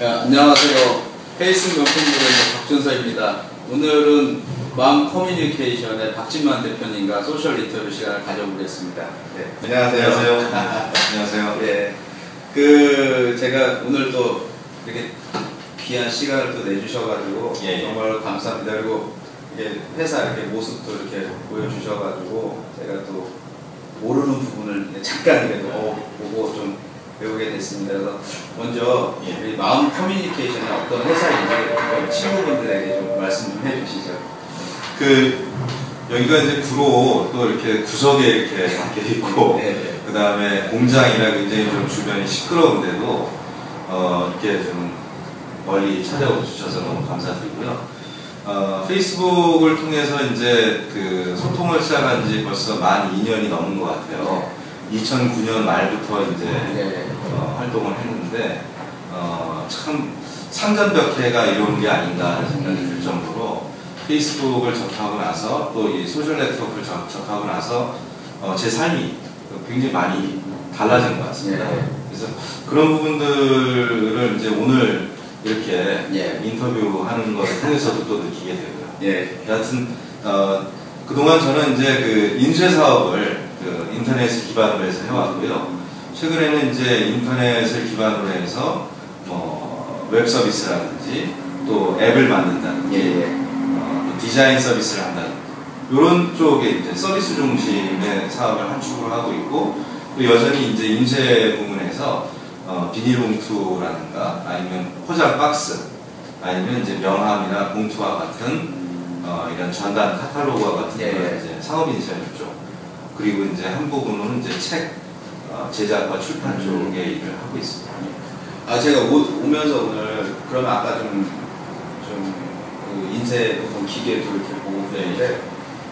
안녕하세요. 페이스 명품 브랜드 박준서입니다. 오늘은 마음 커뮤니케이션의 박진만 대표님과 소셜 인터뷰 시간을 가져보겠습니다. 네. 안녕하세요. 안녕하세요. 네. 제가 오늘 또 이렇게 귀한 시간을 또 내주셔가지고 정말 감사합니다. 그리고 이게 회사 이렇게 모습도 이렇게 보여주셔가지고 제가 또 모르는 부분을 잠깐이라도 보고 좀 배우게 됐습니다. 그래서 먼저 우리 마음 커뮤니케이션이 어떤 회사인지 친구분들에게 좀 말씀 좀 해주시죠. 여기가 이제 구로 또 이렇게 구석에 이렇게 박혀 있고, 그 다음에 공장이라 굉장히 좀 주변이 시끄러운데도 이렇게 좀 멀리 찾아와 주셔서 너무 감사드리고요. 페이스북을 통해서 이제 소통을 시작한 지 벌써 만 2년이 넘은 것 같아요. 2009년 말부터 이제 활동을 했는데 참 상전벽해가 이런 게 아닌가 하는 생각이 들 정도로 페이스북을 접하고 나서 또 이 소셜 네트워크를 접하고 나서 제 삶이 굉장히 많이 달라진 것 같습니다. 그래서 그런 부분들을 이제 오늘 이렇게 인터뷰하는 것을 통해서도 또 느끼게 되고요. 여하튼 그동안 저는 이제 인쇄 사업을 인터넷을 기반으로 해서 해왔고요. 최근에는 이제 인터넷을 기반으로 해서 웹 서비스라든지 또 앱을 만든다든지 디자인 서비스를 한다든지 이런 쪽에 이제 서비스 중심의 사업을 한 축으로 하고 있고, 또 여전히 이제 인쇄 부문에서 비닐봉투라든가 아니면 포장 박스 아니면 이제 명함이나 봉투와 같은 이런 전단 카탈로그와 같은 이제 상업 인쇄 쪽, 그리고 이제 한 부분은 이제 책 제작과 출판 쪽에 일을 하고 있습니다. 제가 오면서 오늘 그러면 아까 좀 인쇄 보통 기계도 이렇게 보고 있는데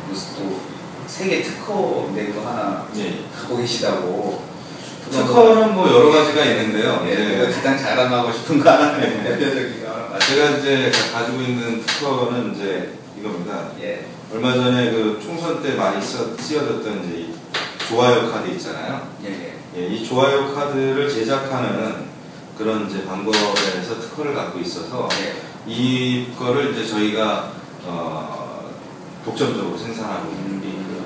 무슨 또 세계 특허 낸 거 하나 갖고 계시다고. 특허는 뭐 여러 가지가 있는데요. 가장 자랑하고 싶은 거 하나 대표적인 거 하나. 제가 이제 가지고 있는 특허는 이제 이겁니다. 얼마 전에 총선 때 많이 쓰여졌던 이제 좋아요 카드 있잖아요. 이 좋아요 카드를 제작하는 그런 이제 방법에서 특허를 갖고 있어서 이거를 이제 저희가 독점적으로 생산하고 있는 게 있고요.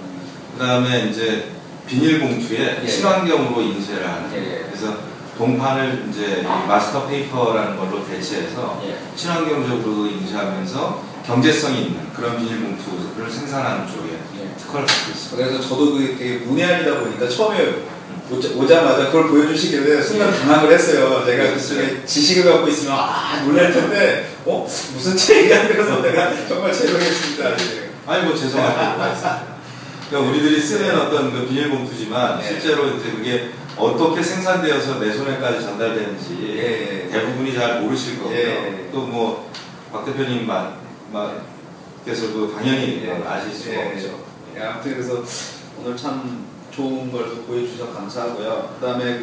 그 다음에 이제 비닐봉투에 친환경으로 인쇄를 하는, 그래서 동판을 이제 마스터 페이퍼라는 걸로 대체해서 친환경적으로 인쇄하면서 경제성이 있는 그런 비닐봉투를 생산하는 쪽에 특허를 갖고 있습니다. 그래서 저도 되게 문외한이다 보니까 처음에 오자마자 그걸 보여주시길래 순간 당황을 했어요. 제가 그쪽에 지식을 갖고 있으면 놀랄 텐데 무슨 책이야? 그래서 내가 정말 죄송했습니다. 아니 뭐 죄송할 필요가 있습니다. 그러니까 우리들이 쓰는 어떤 비닐봉투지만 실제로 이제 그게 어떻게 생산되어서 내 손에까지 전달되는지 대부분이 잘 모르실 거고요. 또 뭐 박 대표님 께서도 당연히 아실 수가 없죠. 아무튼 그래서 오늘 참 좋은 걸 또 보여주셔서 감사하고요. 그 다음에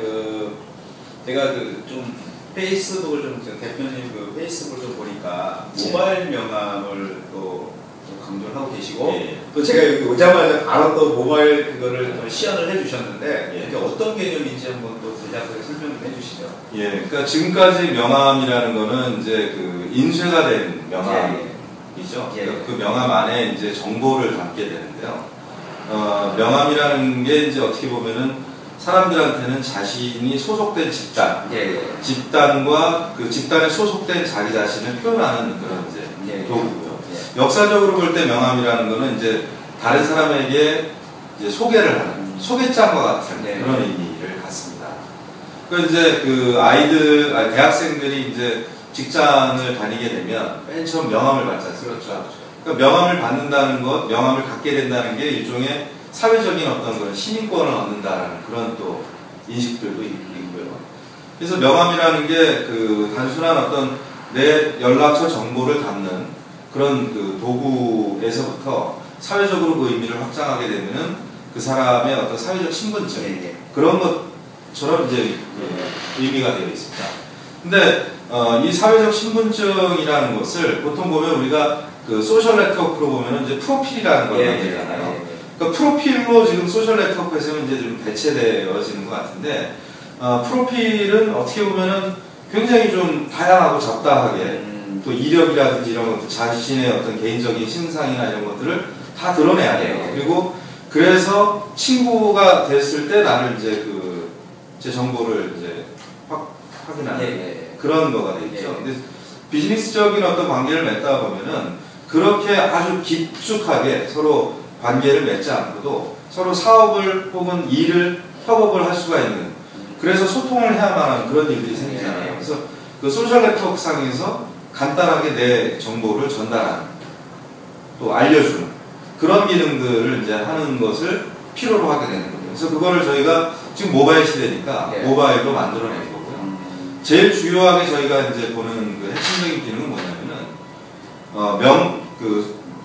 제가 좀 페이스북을 대표님 페이스북을 좀 보니까 모바일 명함을 또 강조를 하고 계시고, 또 제가 여기 오자마자 바로 또 모바일 그거를 좀 시연을 해주셨는데 이게 어떤 개념인지 한번 또 간략하게 설명 좀 해주시죠. 그러니까 지금까지 명함이라는 거는 이제 인쇄가 된 명함이죠. 그러니까 그 명함 안에 이제 정보를 담게 되는데요. 명함이라는 게 이제 어떻게 보면은 사람들한테는 자신이 소속된 집단과 그 집단에 소속된 자기 자신을 표현하는 그런 이제 도구고요. 역사적으로 볼 때 명함이라는 거는 이제 다른 사람에게 이제 소개를 하는 소개장과 같은 그런 의미를 갖습니다. 그 이제 대학생들이 이제 직장을 다니게 되면 맨 처음 명함을 받지 않습니까? 그러니까 명함을 받는다는 것, 명함을 갖게 된다는 게 일종의 사회적인 어떤 그런 시민권을 얻는다라는 그런 또 인식들도 있고요. 그래서 명함이라는 게 단순한 어떤 내 연락처 정보를 담는 그런 도구에서부터 사회적으로 그 의미를 확장하게 되면은 그 사람의 어떤 사회적 신분증 그런 것처럼 이제 의미가 되어 있습니다. 근데 이 사회적 신분증이라는 것을 보통 보면 우리가 소셜 네트워크로 보면은 이제 프로필이라는 걸 만들잖아요. 그러니까 프로필로 지금 소셜 네트워크에서는 이제 좀 대체되어지는 것 같은데, 프로필은 어떻게 보면은 굉장히 좀 다양하고 잡다하게 또 이력이라든지 이런 것들, 자신의 어떤 개인적인 신상이나 이런 것들을 다 드러내야 돼요. 그리고 그래서 친구가 됐을 때 나를 이제 제 정보를 이제 확인하는 그런 거가 되겠죠. 근데 비즈니스적인 어떤 관계를 맺다 보면은 그렇게 아주 깊숙하게 서로 관계를 맺지 않고도 서로 사업을 혹은 일을 협업을 할 수가 있는, 그래서 소통을 해야만 하는 그런 일들이 생기잖아요. 그래서 그 소셜 네트워크 상에서 간단하게 내 정보를 전달하는, 또 알려주는 그런 기능들을 이제 하는 것을 필요로 하게 되는 거예요. 그래서 그거를 저희가 지금 모바일 시대니까 모바일로 만들어낸 거고요. 제일 주요하게 저희가 이제 보는 그 핵심적인 기능은 뭐냐면은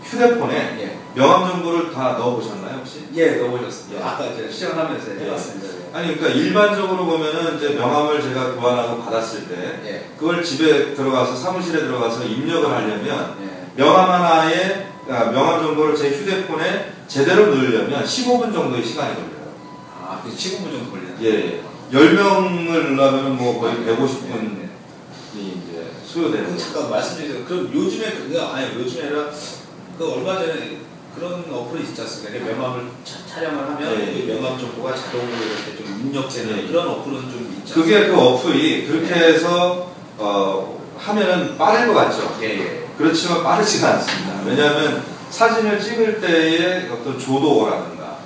휴대폰에 명함 정보를 다 넣어보셨나요 혹시? 넣어보셨습니다. 아까 제가 시연하면서 해봤습니다. 아니 그러니까 일반적으로 보면은 이제 명함을 제가 교환하고 받았을 때 그걸 집에 들어가서 사무실에 들어가서 입력을 하려면 명함 하나에 명함 정보를 제 휴대폰에 제대로 넣으려면 15분 정도의 시간이 걸려요. 아, 그 15분 정도 걸리나요? 예. 10명을 넣으려면 뭐 거의 150분이 이제 소요되는. 잠깐 말씀드리세요. 그럼 요즘에 요즘에 아니라 얼마 전에 그런 어플이 있지 않습니까? 명함을 촬영을 하면 그 명함 정보가 자동으로 이렇게 좀 입력되는 그런 어플은 좀 있죠. 그게 그 어플이 그렇게 해서 하면은 빠를 것 같죠. 그렇지만 빠르지가 않습니다. 왜냐하면 사진을 찍을 때의 어떤 조도라든가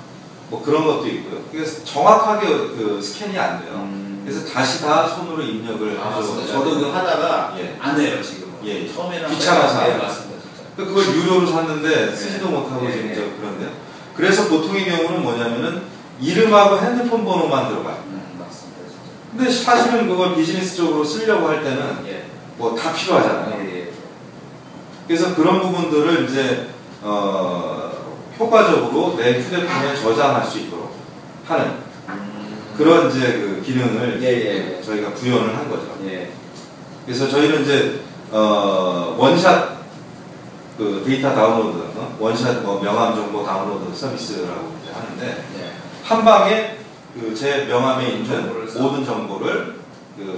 뭐 그런 것도 있고요. 그래서 정확하게 스캔이 안 돼요. 그래서 다시 다 손으로 입력을 하죠. 저도 그거 하다가 안 해요 지금. 처음에는 귀찮아서. 맞습니다. 그걸 유료로 샀는데 쓰지도 못하고 지금 그런데. 그래서 보통의 경우는 뭐냐면은 이름하고 핸드폰 번호만 들어가요. 맞습니다. 근데 사실은 그걸 비즈니스적으로 쓰려고 할 때는 뭐 다 필요하잖아요. 그래서 그런 부분들을 이제 효과적으로 내 휴대폰에 저장할 수 있도록 하는 그런 이제 그 기능을 저희가 구현을 한 거죠. 그래서 저희는 이제 원샷 데이터 다운로드, 원샷 명함 정보 다운로드 서비스라고 이제 하는데 한 방에 제 명함에 있는 모든 정보를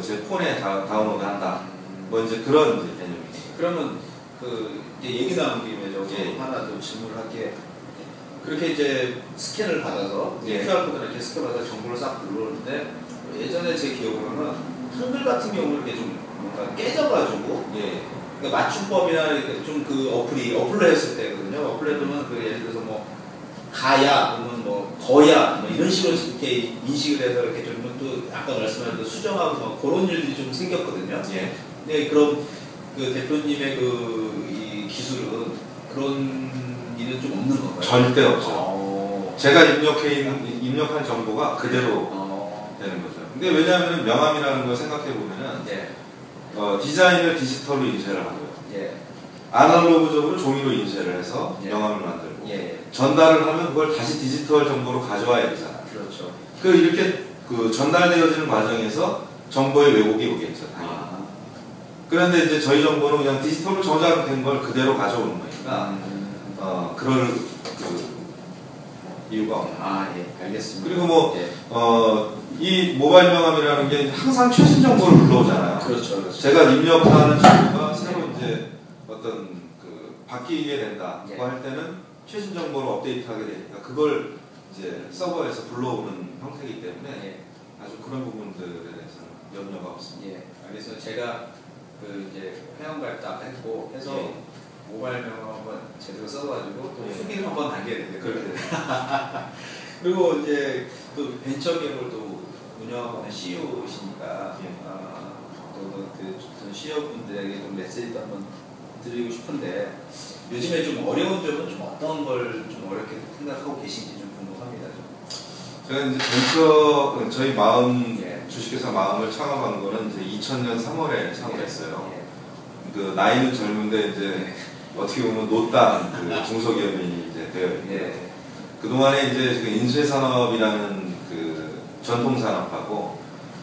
제 폰에 다운로드한다. 뭐 이제 그런 이제 개념이죠. 그러면 이제 얘기 나온 김에 하나 더 질문을 할게. 그렇게 이제 스캔을 받아서 QR코드를 이렇게 스캔받아서 정보를 싹 불러오는데 예전에 제 기억으로는 한글 같은 경우는 이게 좀 뭔가 깨져가지고 그러니까 맞춤법이나 좀 어플로 했을 때거든요. 어플로 해보면 예를 들어서 뭐 가야 혹은 뭐 거야 뭐 이런 식으로 이렇게 인식을 해서 이렇게 좀 또 아까 말씀하신 수정하고 뭐 그런 일들이 좀 생겼거든요. 네, 그럼 대표님의 이 기술은 그런 일은 좀 없는 건가요? 절대 없죠. 제가 입력한 정보가 그대로 되는 거죠. 근데 왜냐하면 명함이라는 걸 생각해 보면은 디자인을 디지털로 인쇄를 하고요. 아날로그적으로 종이로 인쇄를 해서 명함을 만들고 전달을 하면 그걸 다시 디지털 정보로 가져와야 되잖아요. 그렇죠. 이렇게 전달되어지는 과정에서 정보의 왜곡이 오겠죠. 그런데 이제 저희 정보는 그냥 디지털로 저장된 걸 그대로 가져오는 거니까 그럴 이유가 없는. 알겠습니다. 그리고 이 모바일 명함이라는 게 항상 최신 정보를 불러오잖아요. 그렇죠. 제가 입력하는 정보가 새로 이제 어떤 바뀌게 된다. 그거 할 때는 최신 정보를 업데이트하게 되니까 그걸 이제 서버에서 불러오는 형태이기 때문에 아주 그런 부분들에 대해서는 염려가 없습니다. 알겠습니다. 제가 이제 회원가입도 아까 했고 해서 모바일 명함 한번 제대로 써가지고 또 후기를 한번 남겨야 되겠네요. 그리고 이제 또 벤처기업을 또 운영하고 있는 CEO이시니까 또 CEO분들에게 좀 메시지도 한번 드리고 싶은데 요즘에 좀 어려운 점은 좀 어떤 걸 좀 어렵게 생각하고 계신지 좀 궁금합니다. 제가 이제 벤처 저희 주식회사 마음을 창업한 거는 이제 2000년 3월에 창업했어요. 나이는 젊은데 이제 어떻게 보면 노땅 중소기업이 이제 되어 있는데 그동안에 이제 인쇄 산업이라는 전통 산업하고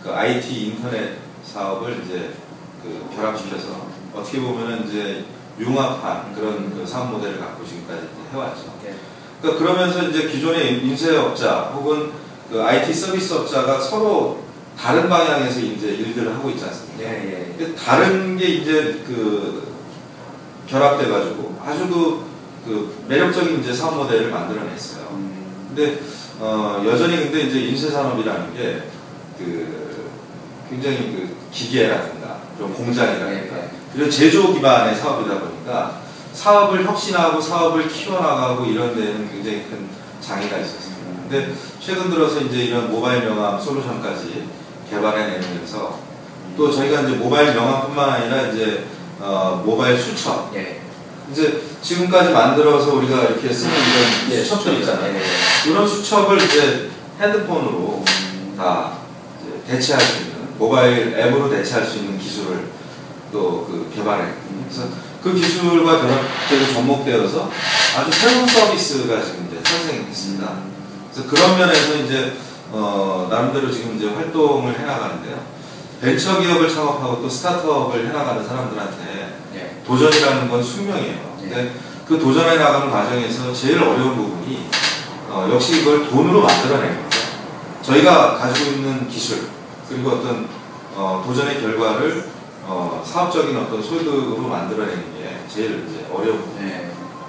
IT 인터넷 사업을 이제 결합시켜서 어떻게 보면은 이제 융합한 그런 사업 모델을 갖고 지금까지 해왔죠. 그러면서 이제 기존의 인쇄업자 혹은 IT 서비스 업자가 서로 다른 방향에서 이제 일들을 하고 있지 않습니까? 예, 예. 다른 게 이제 결합돼가지고 아주 그 매력적인 이제 사업 모델을 만들어냈어요. 근데 여전히 근데 이제 인쇄산업이라는 게 굉장히 기계라든가 그런 공장이라든가 이런 제조 기반의 사업이다 보니까 사업을 혁신하고 사업을 키워나가고 이런 데는 굉장히 큰 장애가 있었습니다. 근데 최근 들어서 이제 이런 모바일 명함 솔루션까지 개발해내면서 또 저희가 이제 모바일 명함뿐만 아니라 이제 모바일 수첩 이제 지금까지 만들어서 우리가 이렇게 쓰는 이런 수첩들 있잖아요. 이런 수첩을 이제 핸드폰으로 다 이제 대체할 수 있는 모바일 앱으로 대체할 수 있는 기술을 또 개발했고 그래서 그 기술과 결합되고 접목되어서 아주 새로운 서비스가 지금 이제 탄생했습니다. 그래서 그런 면에서 이제 나름대로 지금 이제 활동을 해나가는데요. 벤처 기업을 창업하고 또 스타트업을 해나가는 사람들한테 도전이라는 건 숙명이에요. 근데 그 도전해 나가는 과정에서 제일 어려운 부분이 역시 이걸 돈으로 만들어내는 거죠. 저희가 가지고 있는 기술 그리고 어떤 도전의 결과를 사업적인 어떤 소득으로 만들어내는 게 제일 이제 어려운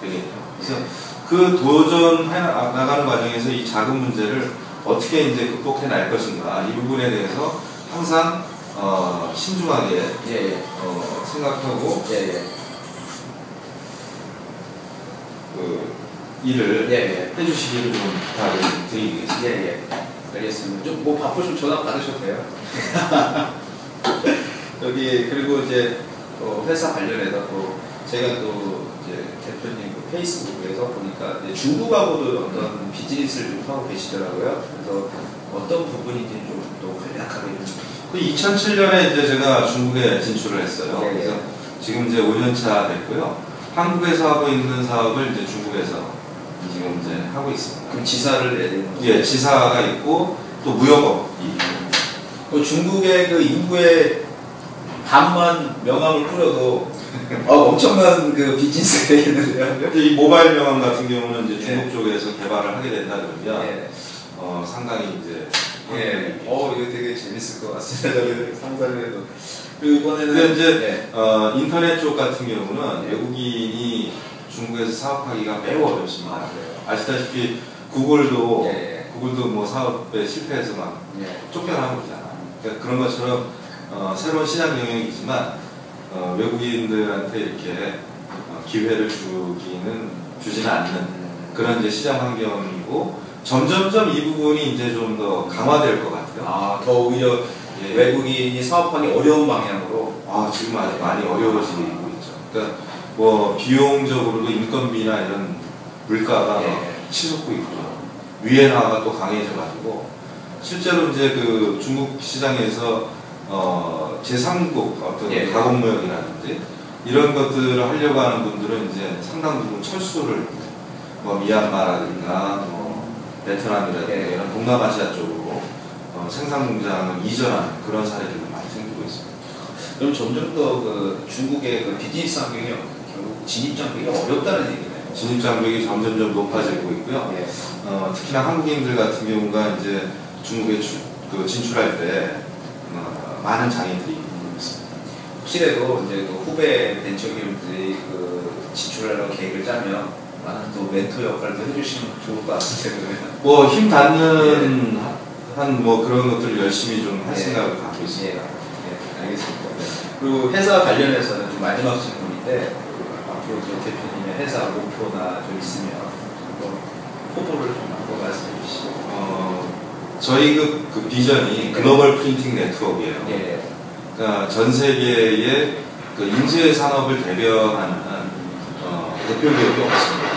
되겠죠. 그래서 그 도전해 나가는 과정에서 이 작은 문제를 어떻게 이제 극복해 날 것인가 이 부분에 대해서 항상 신중하게 생각하고 일을 해주시기를 좀 부탁을 드리겠습니다. 알겠습니다. 좀 뭐 바쁘시면 전화 받으셔도 돼요. 여기 그리고 이제 회사 관련해서 또 제가 또 이제 대표님 페이스북에서 보니까 이제 중국하고도 어떤 비즈니스를 좀 하고 계시더라고요. 그래서 어떤 부분인지 좀 또 간략하게 좀. 2007년에 이제 제가 중국에 진출을 했어요. 그래서 지금 이제 5년차 됐고요. 한국에서 하고 있는 사업을 이제 중국에서 지금 이제 하고 있습니다. 그럼 지사를 내야 되는 거죠? 예, 지사가 있고 또 무역업이. 중국의 그 인구의 반만 명함을 뿌려도 엄청난 그 비즈니스가 되겠는데요. 이 모바일 명함 같은 경우는 이제 중국 쪽에서 개발을 하게 된다 그러면 상당히 이제 이거 되게 재밌을 것 같습니다. 상상을 해도. 그리고 이번에는 근데 이제 인터넷 쪽 같은 경우는 외국인이 중국에서 사업하기가 매우 어렵습니다. 아시다시피 구글도 뭐 사업에 실패해서 막 쫓겨나고 그러잖아요. 그러니까 그런 것처럼 새로운 시장 영역이지만 외국인들한테 이렇게 기회를 주지는 않는 그런 이제 시장 환경이고 점점점 이 부분이 이제 좀 더 강화될 것 같아요. 더 오히려 외국인이 사업하기 어려운 방향으로. 지금 아주 많이 어려워지고 있죠. 그러니까 뭐 비용적으로도 인건비나 이런 물가가 치솟고 있고 위엔화가 또 강해져가지고 실제로 이제 그 중국 시장에서 제3국 어떤 가공무역이라든지 이런 것들을 하려고 하는 분들은 이제 상당 부분 철수를 뭐 미얀마라든가 뭐 베트남이라든가 이런 동남아시아 쪽으로 생산 공장을 이전하는 그런 사례들도 많이 생기고 있습니다. 그럼 점점 더 그 중국의 그 비즈니스 환경이 결국 진입 장벽이 어렵다는 얘기네요. 진입 장벽이 점점점 높아지고 있고요. 특히나 한국인들 같은 경우가 이제 중국에 진출할 때 많은 장애들이 있습니다. 혹시라도 이제 그 후배 벤처 기업들이 진출하려고 계획을 짜면 많은 또 멘토 역할도 해주시면 좋을 것 같은데. 뭐 힘 닿는 한 뭐 그런 것들을 열심히 좀 할 생각을 갖고 있습니다. 알겠습니다. 그리고 회사 관련해서는 좀 마지막 질문인데 앞으로 저 대표님의 회사 목표나 좀 있으면 포부를 좀 한번 말씀해 주시죠. 저희 그 비전이 글로벌 프린팅 네트워크예요. 그러니까 전 세계의 그 인쇄 산업을 대변하는 대표 기업이 없습니다.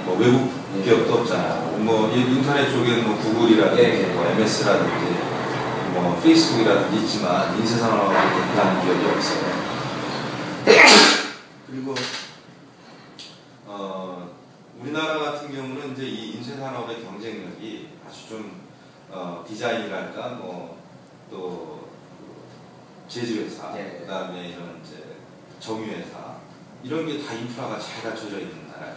뭐 외국 기업도 없잖아요. 뭐 인터넷 쪽에는 뭐 구글이라든지 뭐 MS라든지 뭐 페이스북이라든지 있지만 인쇄 산업을 대표하는 기업이 없어요. 그리고 우리나라 같은 경우는 이제 이 인쇄 산업의 경쟁력이 아주 좀 디자인이랄까 뭐 또 제조회사, 그다음에 이런 이제 정유회사 이런 게 다 인프라가 잘 갖춰져 있는 나라예요.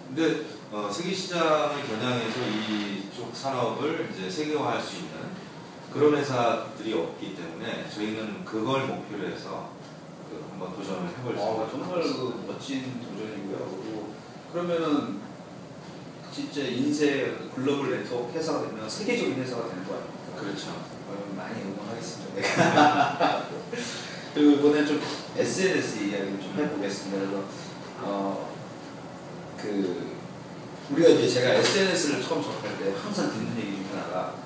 근데 세계 시장을 겨냥해서 이쪽 산업을 이제 세계화할 수 있는 그런 회사들이 없기 때문에 저희는 그걸 목표로 해서 한번 도전을 해볼 수 있습니다. 정말 멋진 도전이고요. 그러면은 진짜 인쇄 글로벌 네트워크 회사가 되면 세계적인 회사가 되는 거 아닙니까? 그렇죠. 많이 응원하겠습니다. 그리고 이번에 좀 SNS 이야기를 좀 해보겠습니다. 그래서 우리가 이제 제가 SNS를 처음 접할 때 항상 듣는 얘기 중 하나가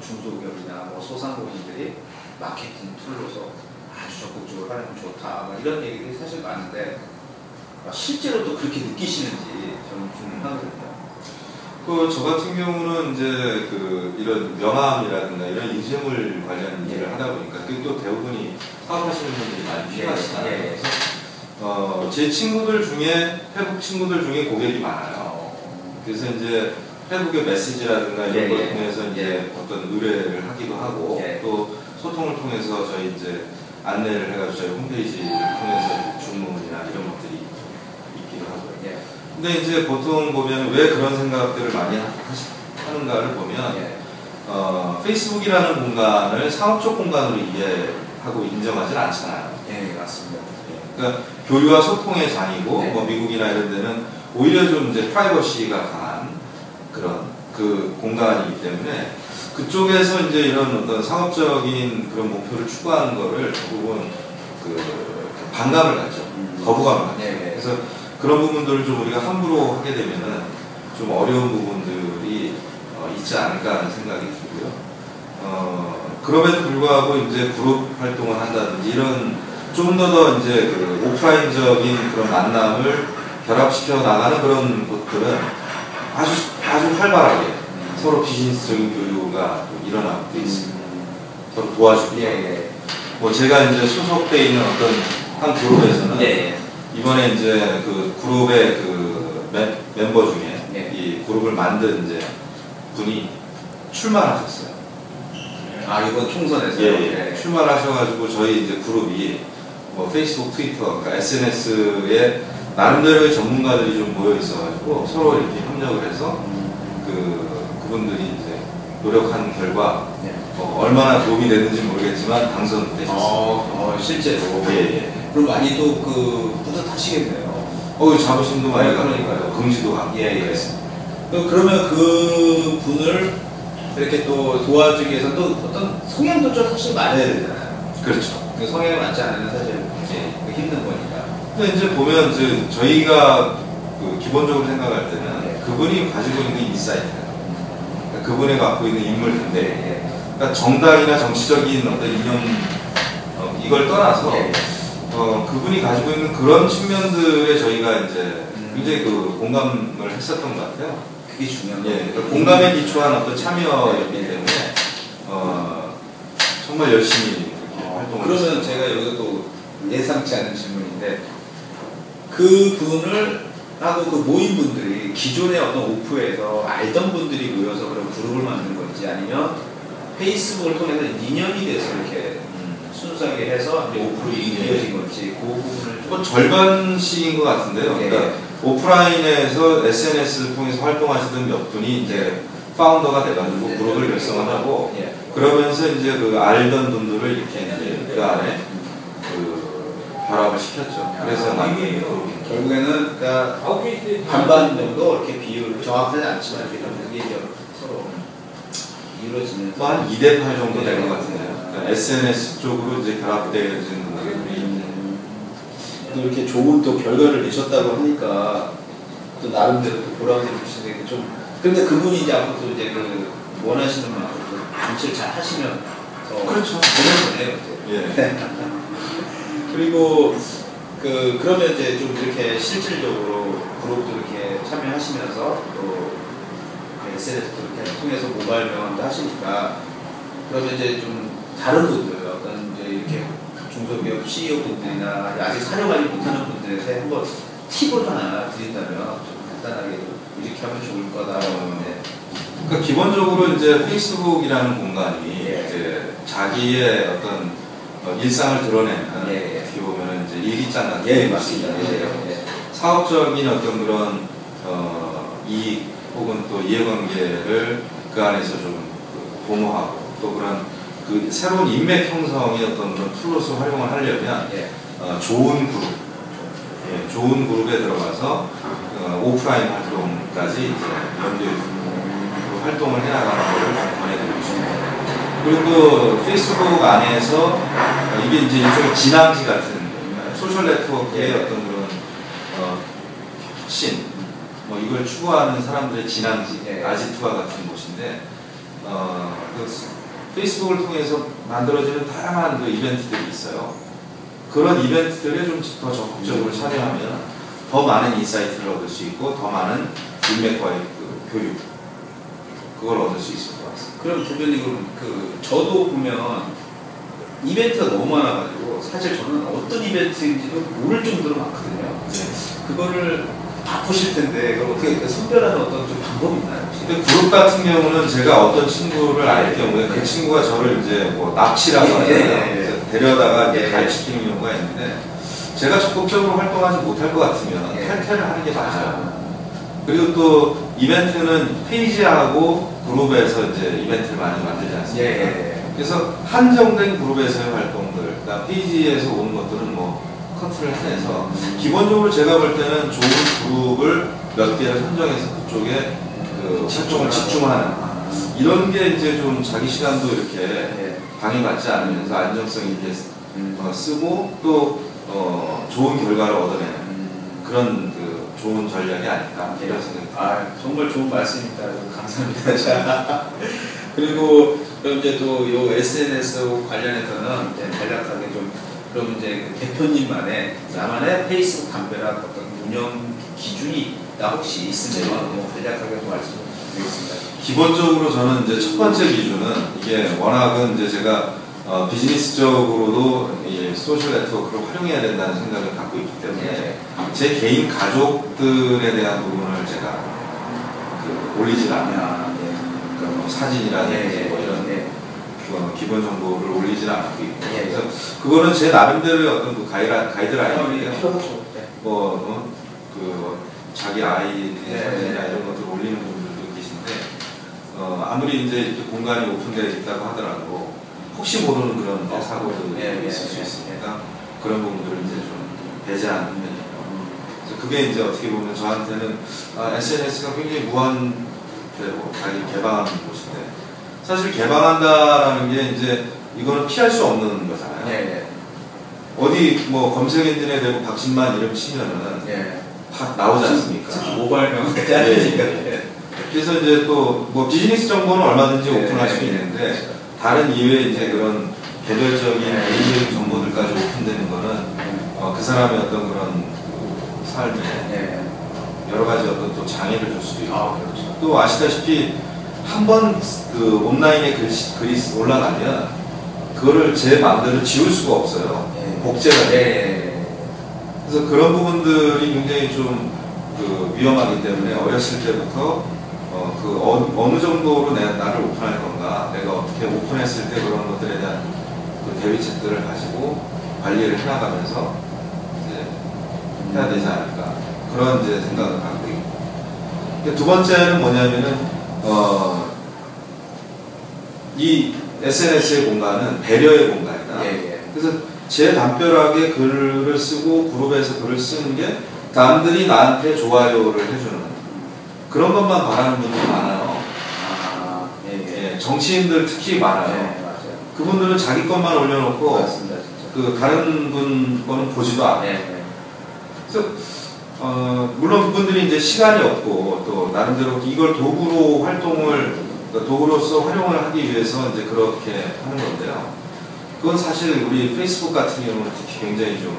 중소기업이나 소상공인들이 마케팅 툴로서 아주 적극적으로 하는 건 좋다 이런 얘기들이 사실 많은데 실제로 또 그렇게 느끼시는지 저는 궁금하거든요. 저 같은 경우는 이제 이런 명함이라든가 이런 인쇄물 관련 일을 하다 보니까 또 대부분이 사업하시는 분들이 많이 필요하시잖아요. 그래서 제 친구들 중에 페북 친구들 중에 고객이 많아요. 그래서 이제 페북의 메시지라든가 이런 걸 통해서 이제 어떤 의뢰를 하기도 하고 또 소통을 통해서 저희 이제 안내를 해가지고 저희 홈페이지를 통해서 주문이나 이런 것들이 있기도 하고요. 근데 이제 보통 보면 왜 그런 생각들을 많이 하는가를 보면 페이스북이라는 공간을 상업적 공간으로 이해하고 인정하지 않잖아요. 네, 맞습니다. 그러니까 교류와 소통의 장이고 미국이나 이런 데는 오히려 좀 이제 프라이버시가 강한 그런 공간이기 때문에 그쪽에서 이제 이런 어떤 상업적인 그런 목표를 추구하는 거를 대부분 반감을 갖죠. 거부감을 갖죠. 그래서 그런 부분들을 좀 우리가 함부로 하게 되면은 좀 어려운 부분들이 있지 않을까 하는 생각이 들고요. 그럼에도 불구하고 이제 그룹 활동을 한다든지 이런 좀 더 이제 오프라인적인 그런 만남을 결합시켜 나가는 그런 것들은 아주 활발하게 서로 비즈니스적인 교류가 일어나고 있습니다. 서로 도와주고. 제가 이제 소속돼 있는 어떤 한 그룹에서는 이번에 이제 그룹의 멤버 중에 이 그룹을 만든 이제 분이 출마하셨어요. 이번 총선에서 출마하셔가지고 저희 이제 그룹이 페이스북, 트위터, 그러니까 SNS에 나름대로의 전문가들이 좀 모여 있어가지고 서로 이렇게 협력을 해서 그분들이 이제 노력한 결과 얼마나 도움이 되는지 모르겠지만 당선되셨습니다. 실제로. 그럼 많이 또 뿌듯하시겠네요. 자부심도 많이 가니까요. 긍지도 가고. 그러면 그 분을 이렇게 또 도와주기 위해서 또 어떤 성향도 좀 사실 맞아야 되잖아요. 그렇죠. 성향이 맞지 않으면 사실 힘든 거니까. 근데 이제 보면 이제 저희가 기본적으로 생각할 때는 그분이 가지고 있는 인사이트, 그러니까 그분이 갖고 있는 인물인데, 그러니까 정당이나 정치적인 어떤 이념 이걸 떠나서 그분이 가지고 있는 그런 측면들에 저희가 이제 굉장히 공감을 했었던 것 같아요. 그게 중요한 거예요. 공감에 기초한 어떤 참여였기 때문에 정말 열심히 활동을 그러면 했습니다. 제가 여기서 또 예상치 않은 질문인데 그 분을 하고 그 모인 분들이 기존의 어떤 오프에서 알던 분들이 모여서 그런 그룹을 만든 건지 아니면 페이스북을 통해서 인연이 돼서 이렇게 순수하게 해서 이제 오프로 이어진 건지 그 부분을 좀 절반씩인 것 같은데요. 그러니까 오프라인에서 SNS를 통해서 활동하시던 몇 분이 이제 파운더가 돼가지고 그룹을 결성을 하고 그러면서 이제 알던 분들을 이렇게 이제 그 안에 결합을 시켰죠. 그래서 결국에는 그러니까 반반 정도 이렇게 비율 정확하지 않지만 이게 서로 이루어지는 한 2대8 정도 된 것 같은데요. 그러니까 SNS 쪽으로 이제 결합되어진 분들이 또 이렇게 좋은 또 결과를 내셨다고 하니까 또 나름대로 또 보람을 느끼시는 게 좀 근데 그분이 이제 앞으로 또 이제 원하시는 만큼 정치를 잘 하시면 그렇죠. 되는 거네요. 그리고 그러면 이제 좀 이렇게 실질적으로 그룹도 이렇게 참여하시면서 또 SNS도 이렇게 통해서 모바일 명함도 하시니까 그러면 이제 좀 다른 분들 어떤 이제 이렇게 중소기업 CEO 분들이나 아직 사용하지 못하는 분들한테 한번 팁을 하나 드린다면 좀 간단하게 이렇게 하면 좋을 거다라고 하는데 그러니까 기본적으로 이제 페이스북이라는 공간이 이제 자기의 어떤 일상을 드러내는 어떻게 보면 이제 일기장 같은 맞습니다. 사업적인 어떤 그런 이익 혹은 또 이해관계를 그 안에서 좀 도모하고 또 그런 그 새로운 인맥 형성의 어떤 그런 툴로서 활용을 하려면 좋은 그룹, 좋은 그룹에 들어가서 오프라인 활동까지 이제 연계해 활동을 해나가는 것을 권해드리고 싶습니다. 그리고 또 페이스북 안에서 이게 이제 일종의 진앙지 같은 소셜 네트워크의 어떤 그런 신, 뭐 이걸 추구하는 사람들의 진앙지, 아지트와 같은 곳인데 그 페이스북을 통해서 만들어지는 다양한 그 이벤트들이 있어요. 그런 이벤트들에 좀 더 적극적으로 참여하면 더 많은 인사이트를 얻을 수 있고 더 많은 인맥과의 그 교육, 그걸 얻을 수 있을 것 같습니다. 그럼 대표님, 저도 보면 이벤트가 너무 많아가지고 사실 저는 어떤 이벤트인지도 모를 정도로 많거든요. 그거를 바쁘실 텐데 그걸 어떻게 선별하는 어떤 좀 방법이 있나요? 근데 그룹 같은 경우는 제가 어떤 친구를 알 경우에 그 친구가 저를 이제 뭐 납치라고 하잖아요. 데려다가 이제 가입시키는 경우가 있는데 제가 적극적으로 활동하지 못할 것 같으면 탈퇴를 하는 게 맞아요. 그리고 또 이벤트는 페이지하고 그룹에서 이제 이벤트를 많이 만들지 않습니까? 그래서 한정된 그룹에서의 활동들, 그러니까 페이지에서 오는 것들은 뭐 커트를 해내서 기본적으로 제가 볼 때는 좋은 그룹을 몇 개를 선정해서 그쪽에 그 활동을 집중하는 이런 게 이제 좀 자기 시간도 이렇게 방해받지 않으면서 안정성 있게 쓰고 또 좋은 결과를 얻어내는 그런 그 좋은 전략이 아닐까 이런 생각이 정말 좋은 말씀입니다. 감사합니다. 그리고 이제 또 요 SNS 관련해서는 간략하게 좀 그럼 이제 대표님만의 나만의 페이스북 담배락 어떤 운영 기준이 혹시 있으면 간략하게 좀 말씀드리겠습니다. 기본적으로 저는 이제 첫 번째 기준은 이게 워낙은 이제 제가 비즈니스적으로도 이 소셜 네트워크를 활용해야 된다는 생각을 갖고 있기 때문에 제 개인 가족들에 대한 부분을 제가 올리질 않아요. 그러니까 뭐 사진이라든지 뭐 이런 기본 정보를 올리지는 않고 있고 그래서 그거는 제 나름대로의 어떤 그 가이드라인이에요. 자기 아이의 사진이나 이런 것들을 올리는 분들도 계신데 아무리 이제 이렇게 공간이 오픈되어 있다고 하더라도 혹시 모르는 그런 사고들이 있을 수 있으니까 그런 부분들을 이제 좀 배제하는 편이에요. 그래서 그게 이제 어떻게 보면 저한테는 SNS가 굉장히 무한대로 자기 개방하는 곳인데 사실 개방한다라는 게 이제 이거는 피할 수 없는 거잖아요. 어디 뭐 검색 엔진에 대고 박진만 이름 치면은 다 나오지 않습니까? 모바일명까지 하니까. 그래서 이제 또 뭐 비즈니스 정보는 얼마든지 오픈할 수 있는데 다른 이외에 이제 그런 개별적인 개인적인 정보들까지 오픈되는 거는 그 사람의 어떤 그런 삶에 여러 가지 어떤 또 장애를 줄 수도 있고 또 아시다시피 한번 그 온라인에 글이 올라가면 그거를 제 마음대로 지울 수가 없어요. 복제가 돼요. 그래서 그런 부분들이 굉장히 좀 위험하기 때문에 어렸을 때부터 어느 정도로 나를 오픈할 건가, 내가 어떻게 오픈했을 때 그런 것들에 대한 그 대비책들을 가지고 관리를 해나가면서 이제 해야 되지 않을까 그런 이제 생각을 갖고 있고 두 번째는 뭐냐면은 이 SNS의 공간은 배려의 공간이다. 그래서 제 담벼락에 글을 쓰고 그룹에서 글을 쓰는 게 남들이 나한테 좋아요를 해주는 그런 것만 바라는 분들이 많아요. 정치인들 특히 많아요. 그분들은 자기 것만 올려놓고 그 다른 분 거는 보지도 않아요. 그래서 물론 그분들이 이제 시간이 없고 또 나름대로 이걸 도구로 도구로서 활용을 하기 위해서 이제 그렇게 하는 건데요. 그건 사실 우리 페이스북 같은 경우는 특히 굉장히 좀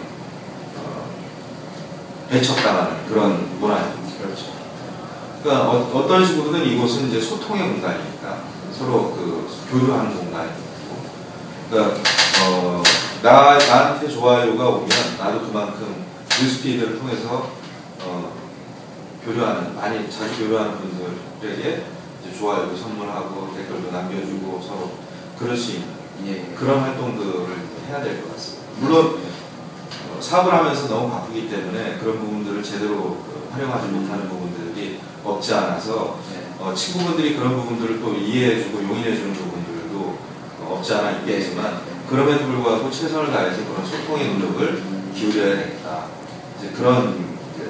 배척당하는 그런 문화입니다. 그렇죠. 그러니까 어떤 식으로든 이곳은 이제 소통의 공간이니까 서로 교류하는 공간이고, 그러니까 나한테 좋아요가 오면 나도 그만큼 뉴스피드를 통해서 많이 자주 교류하는 분들에게 이제 좋아요도 선물하고 댓글도 남겨주고 서로 그럴 수 있는 그런 활동들을 해야 될 것 같습니다. 물론 사업을 하면서 너무 바쁘기 때문에 그런 부분들을 제대로 활용하지 못하는 부분들이 없지 않아서 친구분들이 그런 부분들을 또 이해해주고 용인해주는 부분들도 없지 않아 있겠지만 그럼에도 불구하고 최선을 다해서 그런 소통의 노력을 기울여야 되겠다. 이제 그런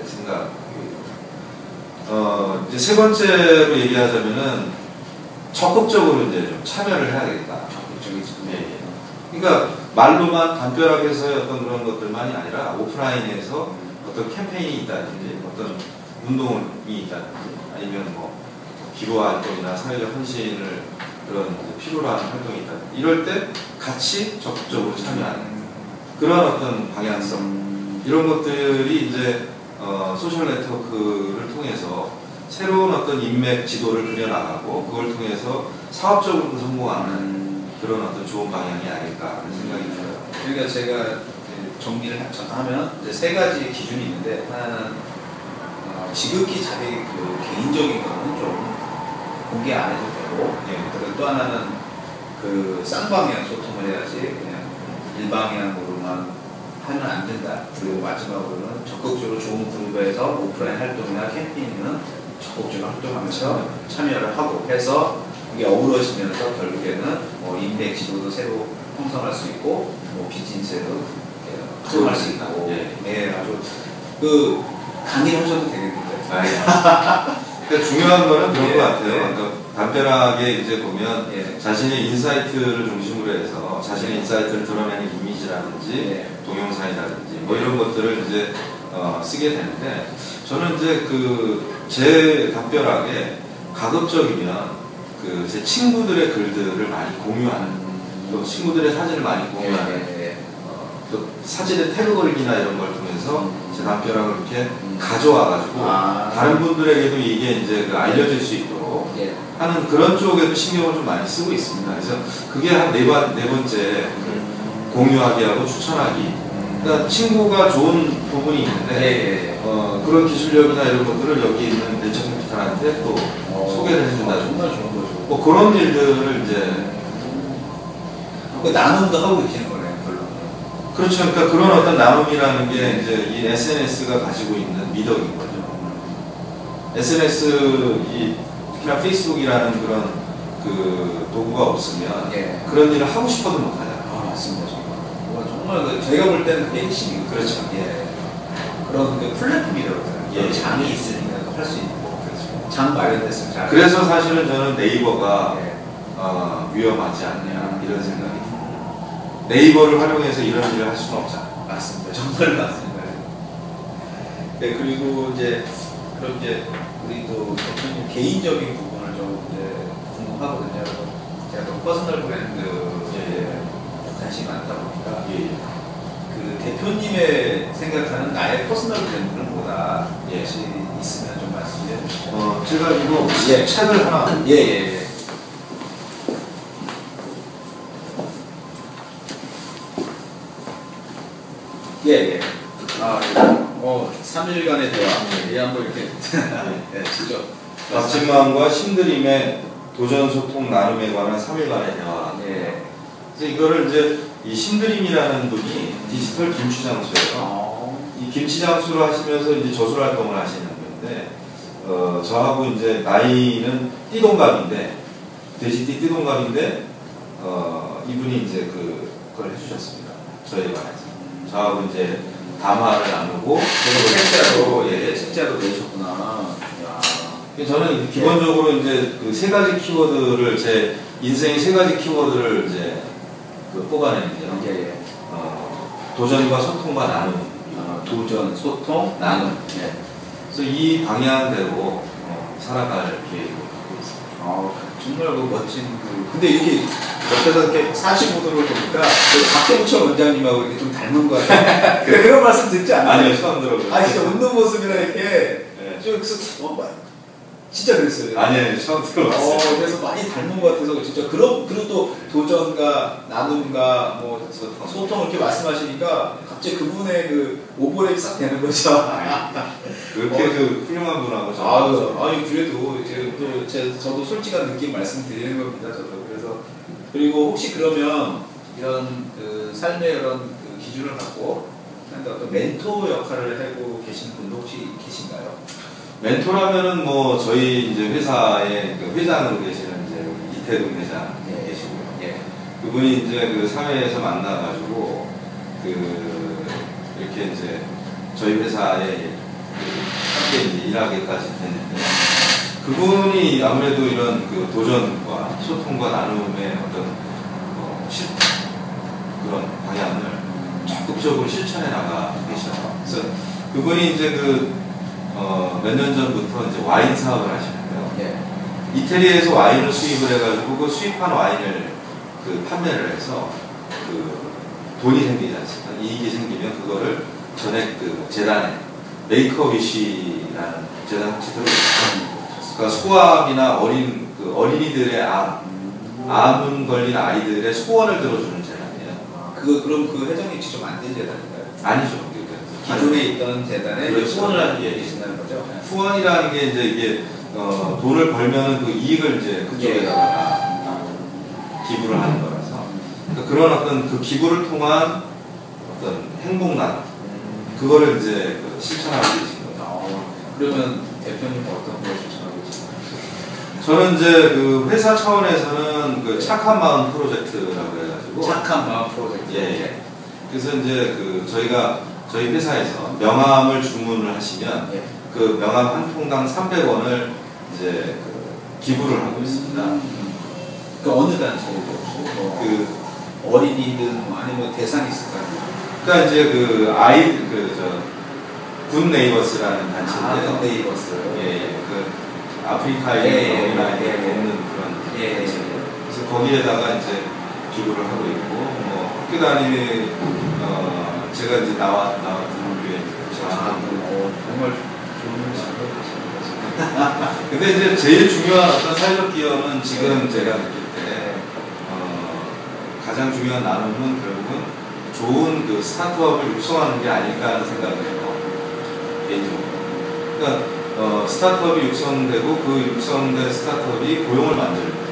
생각. 이제 세 번째로 얘기하자면은 적극적으로 이제 좀 참여를 해야 되겠다. 적극적이지. 예. 그러니까 말로만 담벼락에서의 어떤 그런 것들만이 아니라 오프라인에서 어떤 캠페인이 있다든지 어떤 운동이 있다든지 아니면 뭐 기부 활동이나 사회적 헌신을 그런 필요로 하는 활동이 있다든지 이럴 때 같이 적극적으로 참여하는 그런 어떤 방향성 이런 것들이 이제 소셜 네트워크를 통해서 새로운 어떤 인맥 지도를 그려나가고 그걸 통해서 사업적으로도 성공하는 그런 어떤 좋은 방향이 아닐까 하는 생각이 들어요. 그러니까 제가 정리를 하면 이제 세 가지 기준이 있는데 하나는 지극히 자기 그 개인적인 거는 좀 공개 안 해도 되고 그리고 또 하나는 그 쌍방향 소통을 해야지 그냥 일방향으로만 하면 안 된다. 그리고 마지막으로는 적극적으로 좋은 그룹에서 오프라인 활동이나 캠페인은 적극적으로 활동하면서 참여를 하고 해서 이게 어우러지면서 결국에는 뭐 인맥 지도도 새로 형성할 수 있고 뭐 비즈니스에도 활동할 수 있고 네, 아주 그 강의를 하셔도 되겠는데. 그러니까 중요한 거는 그런 것 같아요. 그러니까 담벼락에 이제 보면 자신의 인사이트를 중심으로 해서 자신의 인사이트를 드러내는 이미지라든지 동영상이라든지 뭐 이런 것들을 이제 쓰게 되는데 저는 이제 그 제 담벼락에 가급적이면 그 제 친구들의 글들을 많이 공유하는 또 친구들의 사진을 많이 공유하는 또 사진의 태그 걸기나 이런 걸 통해서 제 담벼락을 이렇게 가져와가지고 다른 분들에게도 이게 이제 그 알려질 수 있도록 하는 그런 쪽에도 신경을 좀 많이 쓰고 있습니다. 그래서 그게 한 네 번째 공유하기 하고 추천하기. 그러니까 친구가 좋은 부분이 있는데 그런 기술력이나 이런 것들을 여기 있는 벤처 캐피탈한테 또 소개를 해준다. 정말 좋은 거죠. 뭐 그런 일들을 이제 그 나눔도 하고 계시는 거네요. 그렇죠. 그러니까 그런 어떤 나눔이라는 게 이제 이 SNS가 가지고 있는 미덕인 거죠. SNS 특히나 페이스북이라는 그런 그 도구가 없으면 그런 일을 하고 싶어도 못 하잖아요. 맞습니다. 정말 제가 볼 때는 그게 핵심이고 그렇죠. 그런 그 플랫폼이라고 해요. 장이 있으니까 할 수 있고 장 마련됐으면 잘. 그래서 사실은 저는 네이버가 위험하지 않냐 이런 생각이 듭니다. 네이버를 활용해서 이런 일을 할 수는 없잖아요. 맞습니다. 정말 맞습니다. 네, 그리고 이제 그럼 이제 우리도 대표님 개인적인 부분을 좀 이제 궁금하거든요. 제가 또 퍼스널 브랜드에 관심이 많다 보니까 그 대표님의 생각하는 나의 퍼스널 브랜드는 뭐다? 혹시 있으면 좀 말씀해 주시죠. 제가 이거 책을 하나. 아, 3일간의 대화. 한번 이렇게. 직접. 박진만과 신드림의 도전 소통 나눔에 관한 3일간의 대화. 그래서 이거를 이제 이 신드림이라는 분이 디지털 김치 장수예요. 이 김치 장수를 하시면서 이제 저술 활동을 하시는 분인데, 저하고 이제 나이는 띠동갑인데, 돼지띠 띠동갑인데, 이분이 이제 그걸 해주셨습니다. 저에 관해서. 저하고 이제 담화를 나누고, 책자로 내셨구나. 저는 기본적으로 이제 그 세 가지 키워드를 제 인생의 세 가지 키워드를 이제 뽑아내는데요. 도전과 소통과 나눔. 도전, 소통, 나눔. 그래서 이 방향대로 살아갈 계획을 갖고 있습니다. 정말 그 멋진 근데 이렇게 옆에서 이렇게 45도로 보니까 박경철 원장님하고 이렇게 좀 닮은 것 같아요. 그런 말씀 듣지 않나요? 아니요, 처음 들어보세요. 진짜 웃는 모습이나 이렇게 진짜 그랬어요. 아니요, 처음 들어봤어요. 그래서 많이 닮은 것 같아서 진짜 그리고 또 도전과 나눔과 뭐 소통 이렇게 말씀하시니까 갑자기 그분의 그 오버랩이 싹 되는 거죠. 그렇게 그 훌륭한 분하고 아니 그래도 저도 솔직한 느낌 말씀드리는 겁니다. 저도 그래서 그리고 혹시 그러면 이런 그 삶의 이런 그 기준을 갖고 어떤 멘토 역할을 하고 계신 분도 혹시 계신가요? 멘토라면은 뭐 저희 이제 회사의 그 회장으로 계시는 이제 이태동 회장 계시고요. 그분이 이제 그 사회에서 만나가지고 이렇게 이제 저희 회사에 함께 이제 일하기까지 됐는데, 그분이 아무래도 이런 그 도전과 소통과 나눔의 어떤 그런 방향을 적극적으로 실천해 나가 계셔요. 그래서 그분이 이제 몇 년 전부터 이제 와인 사업을 하시는데요. 예. 이태리에서 와인을 수입을 해가지고 그 수입한 와인을 판매를 해서 돈이 생기지 않습니까? 이익이 생기면 그거를 전액 재단에 메이크어위시라는 재단 혹시 들어보셨어요? 그러니까 소아암이나 어린이들의 암 걸린 아이들의 소원을 들어주는 재단이에요. 그럼 그 회장이 직접 만든 재단인가요? 아니죠. 기존에 있던 재단에 그렇죠. 후원을 하는 게 계신다는 거죠? 후원이라는 게 이제 이게 돈을 벌면은 그 이익을 이제 그쪽에다가 기부를 하는 거라서, 그러니까 그런 어떤 그 기부를 통한 어떤 행복난, 그거를 이제 실천하고 계신 거죠. 그러면 대표님은 어떤 걸 실천하고 계신가요? 저는 이제 그 회사 차원에서는 그 착한 마음 프로젝트라고 해가지고. 착한 마음 프로젝트. 예. 그래서 이제 저희 회사에서 명함을 주문을 하시면 그 명함 한 통당 300원을 이제 기부를 하고 있습니다. 그 어느 단체죠? 어린이든 아니면 대상이 있을까요? 그러니까 이제 굿 네이버스라는 단체인데요. 굿 네이버스. 예. 아프리카에 있는 아이들이 돕는 그런 단체예요. 그래서 거기에다가 이제 기부를 하고 있고, 학교 다니는 제가 이제 나왔던 학교에 정말 좋은 시간을 근데 이제 제일 중요한 어떤 사회적 기여는 지금 제가 느낄 때 가장 중요한 나눔은 결국은 좋은 스타트업을 육성하는 게 아닐까 하는 생각을 해요. 개인적으로. 그러니까 스타트업이 육성되고 그 육성된 스타트업이 고용을 만들고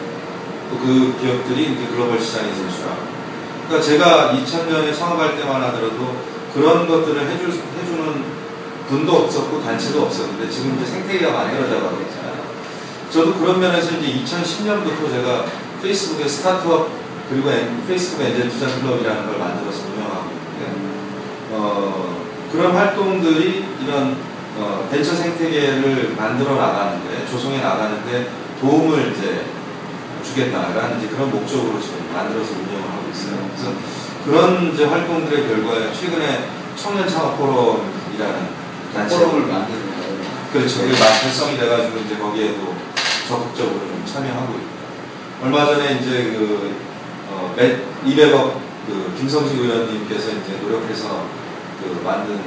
또 그 기업들이 이제 글로벌 시장에 진출하고. 그러니까 제가 2000년에 창업할 때만 하더라도 그런 것들을 해주는 분도 없었고 단체도 없었는데 지금 이제 생태계가 만들어져 가고 있잖아요. 저도 그런 면에서 이제 2010년부터 제가 페이스북의 스타트업 그리고 페이스북 엔젤 투자 클럽이라는 걸 만들어서 운영하고 있는데, 그런 활동들이 이런 벤처 생태계를 만들어 나가는데, 조성해 나가는데 도움을 이제 주겠다라는 이제 그런 목적으로 지금 만들어서 운영을 하고 있어요. 그래서 그런 이제 활동들의 결과에 최근에 청년 창업 포럼이라는 포럼을 만드는 거예요. 그렇죠. 그게 발성이 돼가지고 이제 거기에도 적극적으로 좀 참여하고 있고, 얼마 전에 이제 200억 김성식 의원님께서 이제 노력해서 만든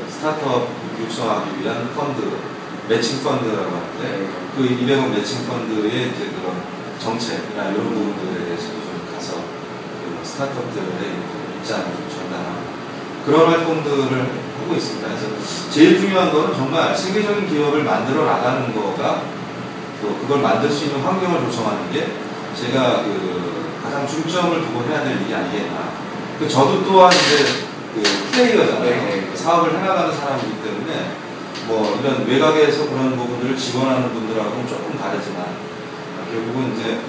스타트업 육성하기 위한 펀드, 매칭 펀드라고 하는데, 그 200억 매칭 펀드의 이제 그런 정책이나 이런 부분들에 대해서도 좀 가서 스타트업들의 입장을 좀 전달하고 그런 활동들을 하고 있습니다. 그래서 제일 중요한 거는 정말 세계적인 기업을 만들어 나가는 거가, 또 그걸 만들 수 있는 환경을 조성하는 게 제가 가장 중점을 두고 해야 될 일이 아니겠나. 저도 또한 이제 플레이어잖아요. 사업을 해나가는 사람이기 때문에 이런 외곽에서 그런 부분들을 지원하는 분들하고는 조금 다르지만, 결국은 이제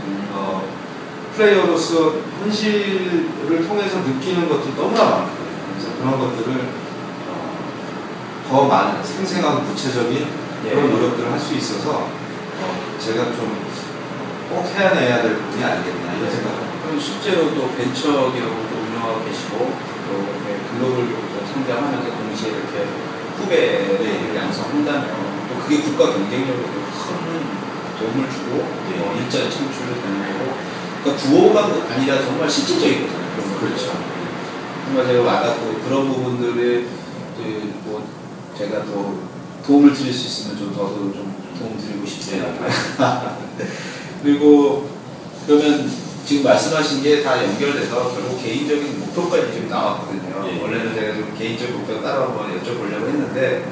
플레이어로서 현실을 통해서 느끼는 것도 너무나 많거든요. 그래서 그런 것들을 더 많은 생생하고 구체적인 그런 노력들을 할 수 있어서 제가 좀 꼭 해내야 될 부분이 아니겠나 이런 생각을. 그럼 실제로 또 벤처 기업을 운영하고 계시고 또 글로벌 성장하면서 동시에 이렇게 후배를 양성한다면 또 그게 국가 경쟁력으로 큰 도움을 주고 일자리 창출을 되는 거고, 그러니까 구호가 아니라 정말 실질적인 거잖아요. 그렇죠. 정말 제가 와닿고 그런 부분들을 제가 또 도움을 드릴 수 있으면 좀 더도 좀 도움 드리고 싶네요. 그리고 그러면 지금 말씀하신 게 다 연결돼서 결국 개인적인 목표까지 지금 나왔거든요. 원래는 제가 좀 개인적 목표 따로 한번 여쭤보려고 했는데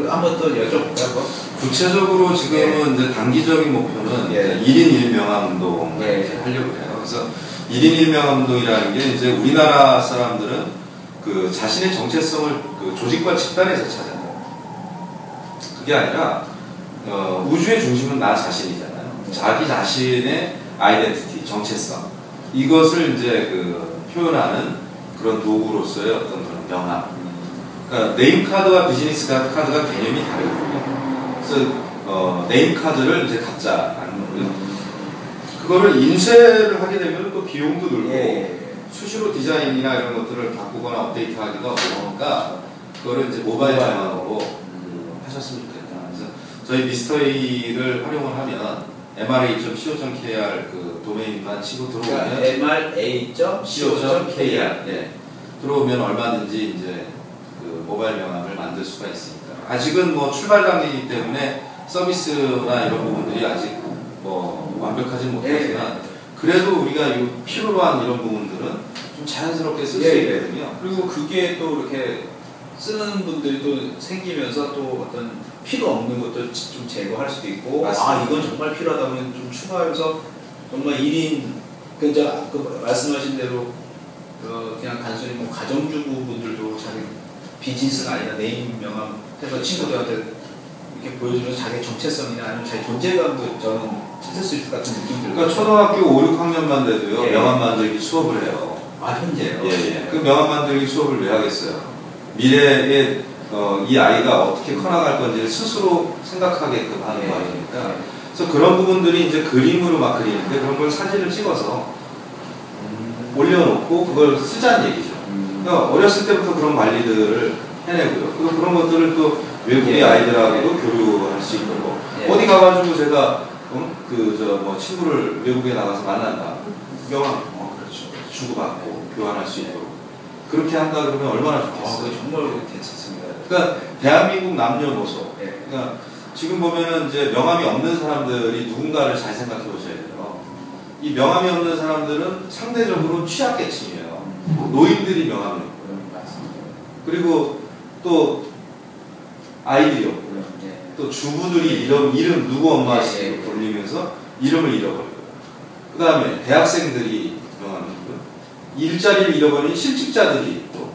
한번 또 여쭤볼까요? 구체적으로 지금은 이제 단기적인 목표는 1인 1명함 운동을 하려고 해요. 그래서 1인 1명함 운동이라는 게 이제 우리나라 사람들은 자신의 정체성을 조직과 집단에서 찾아요. 그게 아니라 우주의 중심은 나 자신이잖아요. 자기 자신의 아이덴티티, 정체성. 이것을 이제 그 표현하는 그런 도구로서의 어떤 그런 명함. 그러니까 네임 카드와 비즈니스 카드가 개념이 다르거든요. 그래서 네임 카드를 이제 갖자 하는 거고요. 그거를 인쇄를 하게 되면 또 비용도 들고 수시로 디자인이나 이런 것들을 바꾸거나 업데이트하기가 어려우니까 그거를 이제 모바일 명함으로 하셨으면 좋겠다. 그래서 저희 미스터이를 활용을 하면 mra.co.kr 그 도메인만 치고 들어오면 mra.co.kr 네. 들어오면 얼마든지 이제 그 모바일 명함을 만들 수가 있으니까 아직은 뭐 출발 단계이기 때문에 서비스나 이런 부분들이 아직 뭐 완벽하지 못하지만 그래도 우리가 이 필요로 한 이런 부분들은 좀 자연스럽게 쓸 수 있거든요. 그리고 그게 또 이렇게 쓰는 분들이 또 생기면서 또 어떤 필요 없는 것도 좀 제거할 수도 있고 맞습니다. 아 이건 정말 필요하다 보면 좀 추가해서 정말 1인 그 말씀하신 대로 그냥 단순히 뭐 가정주부 분들도 자기 비즈니스가 아니라 네임 명함 해서 친구들한테 이렇게 보여주면서 자기 정체성이나 아니면 자기 존재감도 저는 찾을 수 있을 것 같은 느낌이 들어요. 그러니까 초등학교 5, 6학년만 돼도요 명함 만들기 수업을 해요. 아 현재요? 예. 그 명함 만들기 수업을 왜 하겠어요? 미래에 이 아이가 어떻게 커나갈 건지를 스스로 생각하게끔 하는 거 아닙니까? 그래서 그런 부분들이 이제 그림으로 막 그리는데 그런 걸 사진을 찍어서 올려놓고 그걸 쓰자는 얘기죠. 그러니까 어렸을 때부터 그런 관리들을 해내고요. 그리고 그런 것들을 또 외국의 아이들하고도 교류할 수 있고 어디 가가지고 제가 뭐 친구를 외국에 나가서 만난다. 명함 그렇죠. 주고받고 교환할 수 있도록 그렇게 한다 그러면 얼마나 좋겠어요. 그게 정말 괜찮습니다. 그러니까 대한민국 남녀노소. 그러니까 지금 보면은 이제 명함이 없는 사람들이 누군가를 잘 생각해 보셔야 돼요. 이 명함이 없는 사람들은 상대적으로 취약계층이에요. 노인들이 명함이 없고요. 그리고 또 아이들이 없고요. 또 주부들이 이름 누구 엄마씩 돌리면서 이름을 잃어버려요. 그 다음에 대학생들이 명함이 없고요. 일자리를 잃어버린 실직자들이 또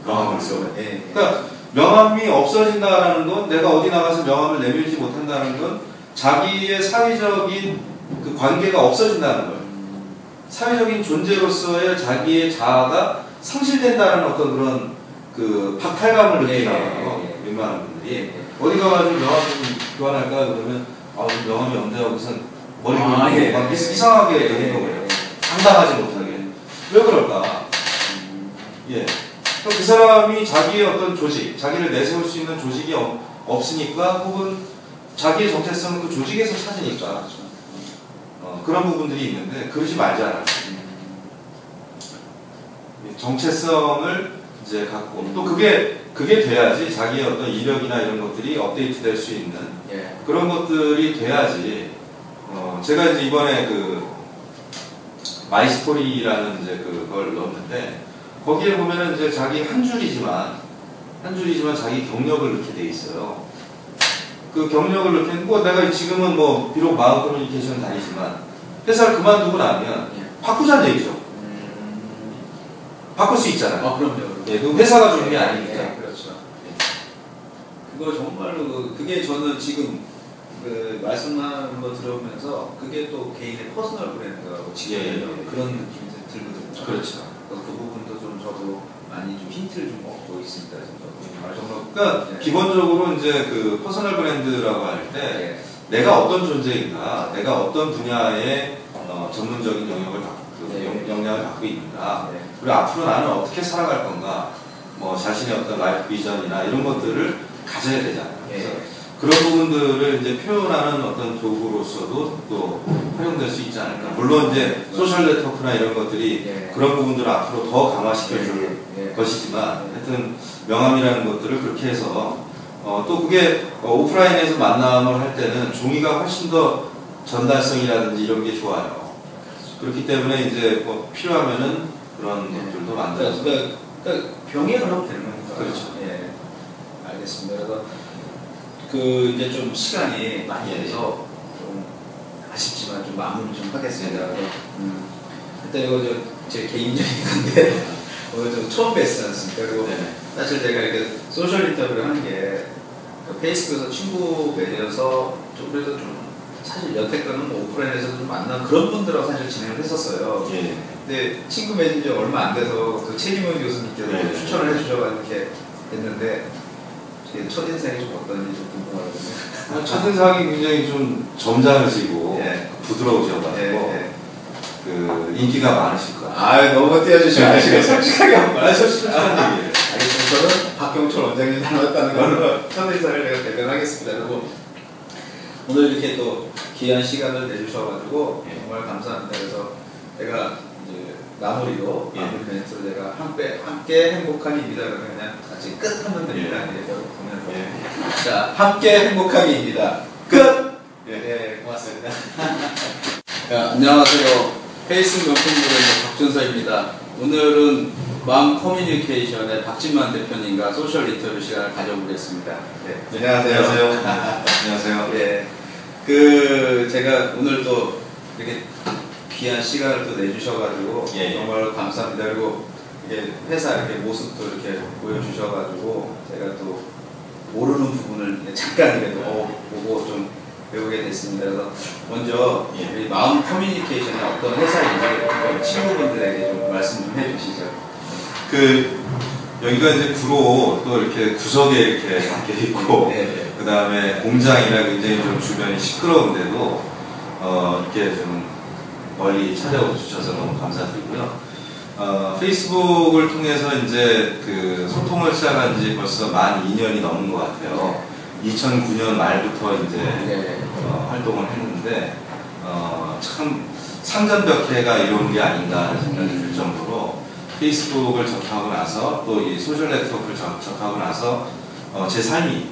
명함을 써요. 그러니까 명함이 없어진다라는 건 내가 어디 나가서 명함을 내밀지 못한다는 건 자기의 사회적인 그 관계가 없어진다는 거예요. 사회적인 존재로서의 자기의 자아가 상실된다는 어떤 그런 그 박탈감을 느끼나요. 웬만한 분들이 어디 가가지고 명함 좀 교환할까 그러면 명함이 없네 하고선 머리 굴리고 막 이상하게 되는 거예요. 당당하지 못하게. 왜 그럴까? 그 사람이 자기의 어떤 조직, 자기를 내세울 수 있는 조직이 없으니까 혹은 자기의 정체성은 그 조직에서 찾으니까 그런 부분들이 있는데 그러지 말자. 정체성을 이제 갖고 또 그게 돼야지 자기의 어떤 이력이나 이런 것들이 업데이트될 수 있는 그런 것들이 돼야지. 제가 이제 이번에 그 마이스토리라는 이제 그걸 넣었는데 거기에 보면은 이제 자기 한 줄이지만 자기 경력을 넣게 돼 있어요. 그 경력을 넣게 뭐 내가 지금은 뭐 비록 마음 커뮤니케이션 다니지만 회사를 그만두고 나면 바꾸자는 얘기죠. 바꿀 수 있잖아요. 그럼요. 그 회사가 중요한 게 아니니까. 그렇죠. 그거 정말로 그게 저는 지금 그 말씀하는 거 들어오면서 그게 또 개인의 퍼스널 브랜드하고 그런 느낌이 들거든요. 그렇죠. 그 부분도 좀 저도 많이 좀 힌트를 좀 얻고 있습니다. 그러니까 기본적으로 이제 그 퍼스널 브랜드라고 할 때 내가 어떤 존재인가, 내가 어떤 분야의 전문적인 역량을 갖고 있는가, 그리고 앞으로 나는 어떻게 살아갈 건가, 뭐 자신의 어떤 라이프 비전이나 이런 것들을 가져야 되잖아요. 그래서 그런 부분들을 이제 표현하는 어떤 도구로서도 또 활용될 수 있지 않을까. 물론 이제 소셜 네트워크나 이런 것들이 그런 부분들을 앞으로 더 강화시켜줄 것이지만 하여튼 명함이라는 것들을 그렇게 해서 또 그게 오프라인에서 만남을 할 때는 종이가 훨씬 더 전달성이라든지 이런 게 좋아요. 그렇기 때문에 이제 뭐 필요하면은 그런 것들도 만들어서 그러니까 병행을 하면 되는 겁니다. 그렇죠. 알겠습니다. 그래서 그 이제 좀 시간이 많이 돼서 좀 아쉽지만 좀 마무리 좀 하겠습니다. 일단 이거 제 개인적인 건데 오늘 좀 처음 뵀지 않습니까? 그리고 사실 제가 이렇게 소셜 인터뷰를 하는 게 페이스북에서 친구 맺어서 좀 그래도 좀 사실 여태까지는 뭐 오프라인에서도 좀 만난 그런 분들하고 사실 진행을 했었어요. 예. 근데 친구 맺은 지 얼마 안 돼서 그 최기문 교수님께서 네. 추천을 해주셔가지고 이렇게 했는데 첫인상이 좀 어떤지 좀 궁금하거든요. 첫인상이 굉장히 좀 점잖으시고 예. 부드러우셔가지고 예. 그 인기가 많으실 것 같아요. 아 너무 띄워주시고 아시고 솔직하게 한번 하셨습니다. 얘기예요. 알겠습니다. 저는 박경철 원장님 닮았다는 걸로 첫인상을 제가 대변하겠습니다. 그리고 오늘 이렇게 또 귀한 시간을 내주셔가지고 정말 감사합니다. 그래서 제가 이제 마무리로 마무리 멘트로 제가 함께 행복하기입니다. 그러면 그냥 같이 끝 하면 됩니다. 보면서 자 함께 행복하기입니다. 끝. 네 고맙습니다. 자, 안녕하세요. 페이스 명품브랜드 박준서입니다. 오늘은 마음 커뮤니케이션의 박진만 대표님과 소셜 인터뷰 시간을 가져보겠습니다. 네. 안녕하세요. 안녕하세요. 네. 제가 오늘 또 이렇게 귀한 시간을 또 내주셔가지고 정말 감사합니다. 그리고 이게 회사 이렇게 모습도 이렇게 보여주셔가지고 제가 또 모르는 부분을 잠깐이라도 보고 좀 배우게 됐습니다. 그래서 먼저 우리 마음 커뮤니케이션이 어떤 회사인지 친구분들에게 좀 말씀 좀 해주시죠. 여기가 이제 구로 또 이렇게 구석에 이렇게 박혀 있고, 그 다음에 공장이라 굉장히 좀 주변이 시끄러운데도, 이렇게 좀 멀리 찾아와 주셔서 너무 감사드리고요. 페이스북을 통해서 이제 그 소통을 시작한 지 벌써 만 2년이 넘은 것 같아요. 2009년 말부터 이제 활동을 했는데, 참 상전벽해가 이런 게 아닌가 생각이 들 정도로 페이스북을 접하고 나서 또 이 소셜 네트워크를 접하고 나서 제 삶이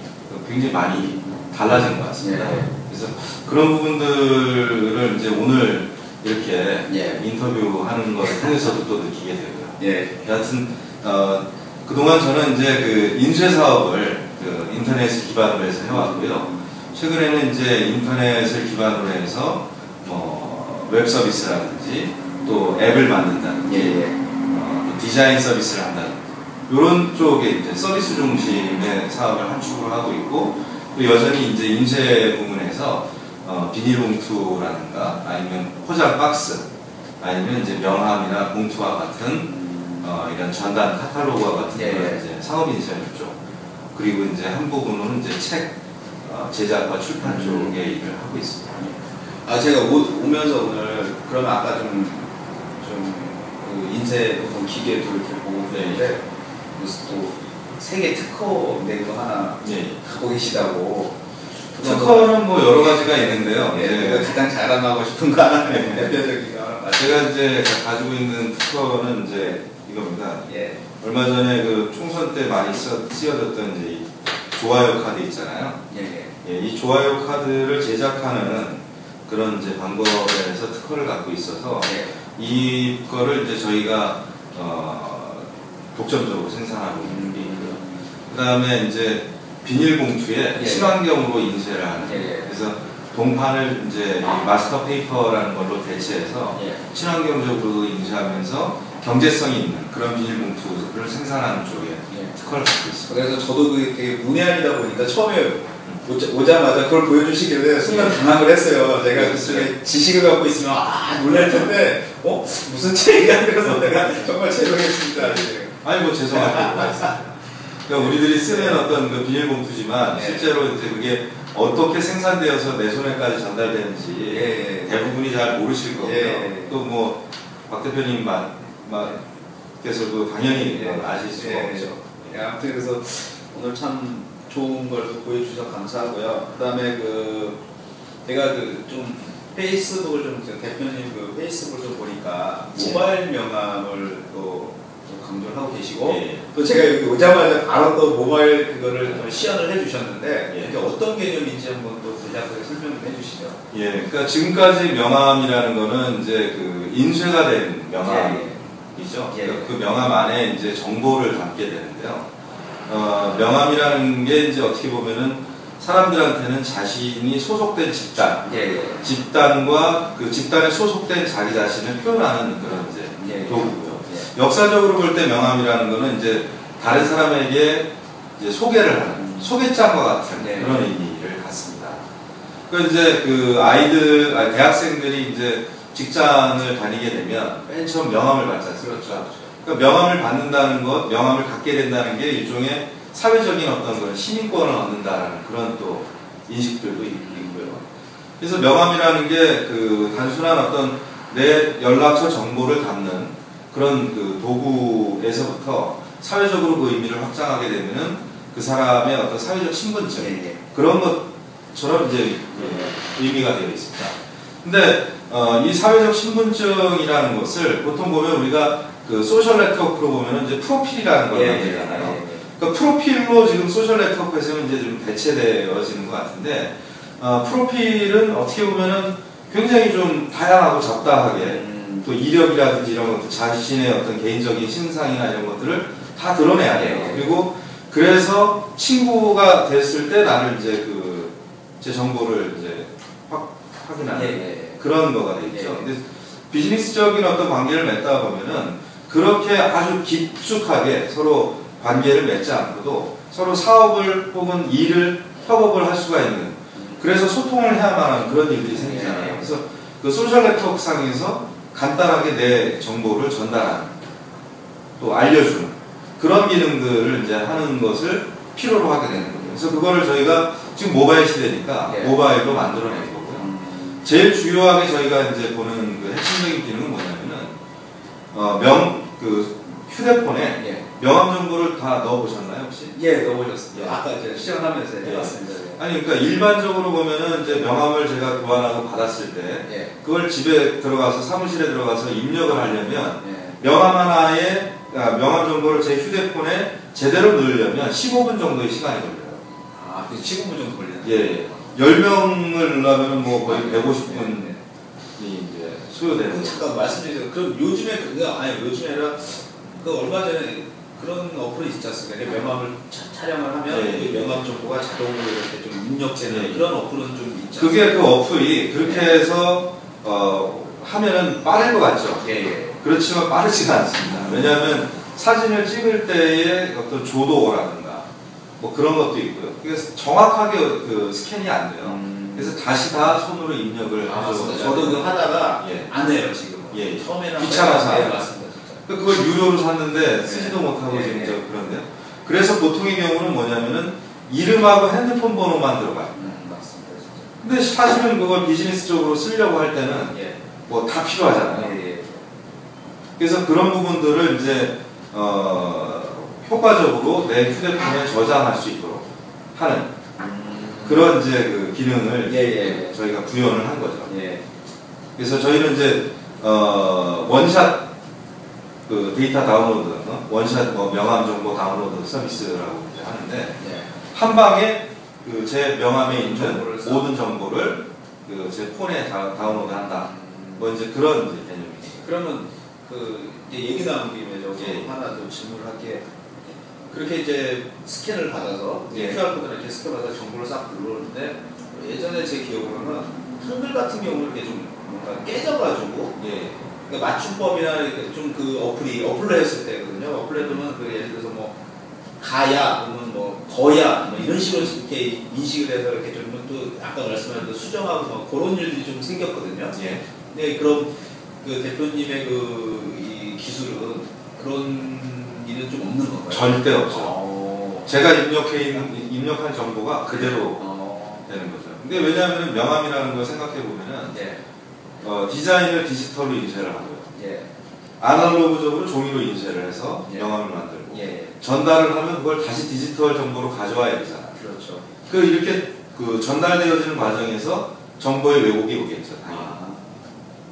굉장히 많이 달라진 것 같습니다. 그래서 그런 부분들을 이제 오늘 이렇게 인터뷰하는 것을 통해서도 또 느끼게 되고요. 여하튼 그동안 저는 이제 그 인쇄 사업을 인터넷을 기반으로 해서 해왔고요. 최근에는 이제 인터넷을 기반으로 해서 웹 서비스라든지 또 앱을 만든다든지 디자인 서비스를 한다든지 이런 쪽에 이제 서비스 중심의 사업을 한 축으로 하고 있고 또 여전히 이제 인쇄 부문에서 비닐봉투라든가 아니면 포장 박스 아니면 이제 명함이나 봉투와 같은 이런 전단 카탈로그와 같은 그런 이제 사업 인쇄 쪽 그리고 이제 한 부분은 이제 책 제작과 출판 쪽에 일을 하고 있습니다. 제가 오면서 오늘 그러면 아까 좀 그 인쇄 보통 기계도 이렇게 보고 있는데 무슨 또 세계 특허 낸 거 하나 갖고 계시다고. 특허는 뭐 여러 가지가 있는데요. 내가 가장 자랑하고 싶은 거 하나 대표적인 거 하나. 제가 이제 가지고 있는 특허는 이제 이겁니다. 얼마 전에 그 총선 때 많이 쓰여졌던 이제 좋아요 카드 있잖아요. 이 좋아요 카드를 제작하는 그런 이제 방법에서 특허를 갖고 있어서 이거를 이제 저희가 독점적으로 생산하고 있는 게 있고요. 그 다음에 이제 비닐봉투에 친환경으로 인쇄를 하는 그래서 동판을 이제 마스터 페이퍼라는 걸로 대체해서 친환경적으로 인쇄하면서 경제성이 있는 그런 비닐봉투를 생산하는 쪽에 특허를 갖고 있습니다. 그래서 저도 그게 되게 문외한이다 보니까 처음에 오자마자 그걸 보여주시길래 순간 당황을 했어요. 제가 그쪽에 지식을 갖고 있으면 놀랄 텐데 무슨 책이야? 그래서 내가 정말 죄송했습니다. 아니 뭐 죄송하다고 했습니다. 그러니까 우리들이 쓰는 어떤 그 비닐봉투지만 실제로 이제 그게 어떻게 생산되어서 내 손에까지 전달되는지 대부분이 잘 모르실 거고요. 또 뭐 박 대표님 께서도 당연히 아실 수가 없죠. 아무튼 그래서 오늘 참 좋은 걸 또 보여주셔서 감사하고요. 그 다음에 제가 좀 페이스북을 대표님 페이스북을 좀 보니까 모바일 명함을 또 강조를 하고 계시고 또 제가 여기 오자마자 바로 또 모바일 그거를 시연을 해주셨는데 이게 어떤 개념인지 한번 또 대략적으로 설명을 해주시죠. 그러니까 지금까지 명함이라는 거는 이제 그 인쇄가 된 명함이죠. 그 명함 안에 이제 정보를 담게 되는데요. 명함이라는 게 이제 어떻게 보면은 사람들한테는 자신이 소속된 집단과 그 집단에 소속된 자기 자신을 표현하는 그런 이제 도구고요. 역사적으로 볼 때 명함이라는 거는 이제 다른 사람에게 이제 소개를 하는 소개장과 같은 그런 의미를 갖습니다. 그 이제 그 아이들, 대학생들이 이제 직장을 다니게 되면 맨 처음 명함을 받지 않습니까? 그렇죠. 그러니까 명함을 받는다는 것, 명함을 갖게 된다는 게 일종의 사회적인 어떤 그런 시민권을 얻는다라는 그런 또 인식들도 있고요. 그래서 명함이라는 게 그 단순한 어떤 내 연락처 정보를 담는 그런 그 도구에서부터 사회적으로 그 의미를 확장하게 되면은 그 사람의 어떤 사회적 신분증 그런 것처럼 이제 의미가 되어 있습니다. 근데 이 사회적 신분증이라는 것을 보통 보면 우리가 그 소셜 네트워크로 보면은 이제 프로필이라는 걸 만들잖아요. 그러니까 프로필로 지금 소셜 네트워크에서는 이제 좀 대체되어지는 것 같은데 프로필은 어떻게 보면은 굉장히 좀 다양하고 잡다하게 또 이력이라든지 이런 것들 자신의 어떤 개인적인 신상이나 이런 것들을 다 드러내야 돼요. 그리고 그래서 친구가 됐을 때 나를 이제 제 정보를 이제 확인하는 그런 거가 되겠죠. 근데 비즈니스적인 어떤 관계를 맺다 보면은 그렇게 아주 깊숙하게 서로 관계를 맺지 않고도 서로 사업을 혹은 일을 협업을 할 수가 있는 그래서 소통을 해야만 하는 그런 일들이 생기잖아요. 그래서 그 소셜 네트워크 상에서 간단하게 내 정보를 전달하는 또 알려주는 그런 기능들을 이제 하는 것을 필요로 하게 되는 거죠. 그래서 그거를 저희가 지금 모바일 시대니까 모바일로 만들어낸 거고요. 제일 주요하게 저희가 이제 보는 그 핵심적인 기능은 뭐냐면은 휴대폰에 명함 정보를 다 넣어보셨나요 혹시? 예, 넣어보셨습니다. 아까 제가 시연하면서 해봤습니다. 아니 그러니까 일반적으로 보면은 이제 명함을 제가 교환하고 받았을 때 그걸 집에 들어가서 사무실에 들어가서 입력을 하려면 명함 하나에 명함 정보를 제 휴대폰에 제대로 넣으려면 15분 정도의 시간이 걸려요. 아, 15분 정도 걸리나요? 예. 10명을 넣으면 뭐 거의 150분이 이제 소요되는. 잠깐 말씀드리세요. 그럼 요즘에 요즘에 아니라 얼마 전에 그런 어플이 있지 않습니까? 명함을 촬영을 하면 명함 정보가 자동으로 이렇게 좀 입력되는 그런 어플은 좀 있지 않습니까? 그게 그 어플이 그렇게 해서 하면은 빠를 것 같죠. 그렇지만 빠르지가 않습니다. 왜냐하면 사진을 찍을 때의 어떤 조도라든가 뭐 그런 것도 있고요. 그래서 정확하게 그 스캔이 안 돼요. 그래서 다시 다 손으로 입력을 해서 저도 그거 하다가 안 해요 지금. 처음에는 귀찮아서 맞습니다. 그걸 유료로 샀는데 쓰지도 못하고 지금 그런데요. 그래서 보통의 경우는 뭐냐면은 이름하고 핸드폰 번호만 들어가요. 맞습니다. 근데 사실은 그걸 비즈니스적으로 쓰려고 할 때는 뭐 다 필요하잖아요. 그래서 그런 부분들을 이제 효과적으로 내 휴대폰에 저장할 수 있도록 하는 그런 이제 그 기능을 저희가 구현을 한 거죠. 그래서 저희는 이제 원샷 그 데이터 다운로드, 원샷 명함 정보 다운로드 서비스라고 이제 하는데 한 방에 그 제 명함에 있는 모든 정보를 그 제 폰에 다운로드한다. 뭐 이제 그런 이제 개념이죠. 그러면 이제 얘기 나온 김에 하나 더 질문을 할게. 그렇게 이제 스캔을 받아서 QR코드를 이렇게 스캔받아서 정보를 싹 불러오는데 예전에 제 기억으로는 한글 같은 경우는 이게 좀 뭔가 깨져가지고 그러니까 맞춤법이나 좀 그 어플로 했을 때거든요. 어플로 해보면 예를 들어서 뭐 가야 혹은 뭐 거야 뭐 이런 식으로 이렇게 인식을 해서 이렇게 좀 또 아까 말씀하신 수정하고 뭐 그런 일들이 좀 생겼거든요. 네, 그럼 그 대표님의 이 기술은 그런 일은 좀 없는 건가요? 절대 없죠. 제가 입력한 정보가 그대로 되는 거죠. 근데 왜냐하면 명함이라는 걸 생각해 보면은 디자인을 디지털로 인쇄를 하고요. 아날로그적으로 종이로 인쇄를 해서 명함을 만들고 전달을 하면 그걸 다시 디지털 정보로 가져와야 되잖아요. 그렇죠. 이렇게 전달되어지는 과정에서 정보의 왜곡이 오겠죠.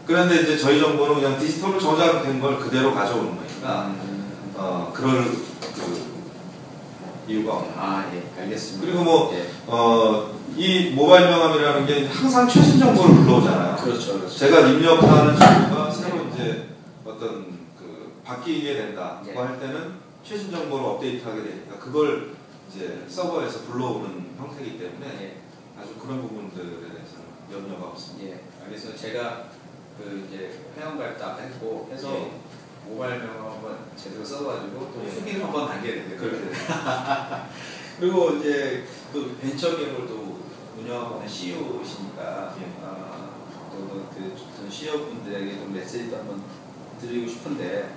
그런데 이제 저희 정보는 그냥 디지털로 저장된 걸 그대로 가져오는 거니까 그럴 이유가 없는. 알겠습니다. 그리고 이 모바일 명함이라는 게 항상 최신 정보를 불러오잖아요. 그렇죠. 제가 입력하는 정보가 새로 이제 어떤 바뀌게 된다고 할 때는 최신 정보를 업데이트하게 되니까 그걸 이제 서버에서 불러오는 형태이기 때문에 아주 그런 부분들에 대해서는 염려가 없습니다. 알겠습니다. 제가 이제 회원가입도 아까 했고 해서 모바일 명함 한번 제대로 써가지고 또 후기를 한번 남겨야 되는데 그렇게 그리고 이제 또 벤처 기업을 또 운영하는 CEO이시니까 또 CEO분들에게 좀 메시지도 한번 드리고 싶은데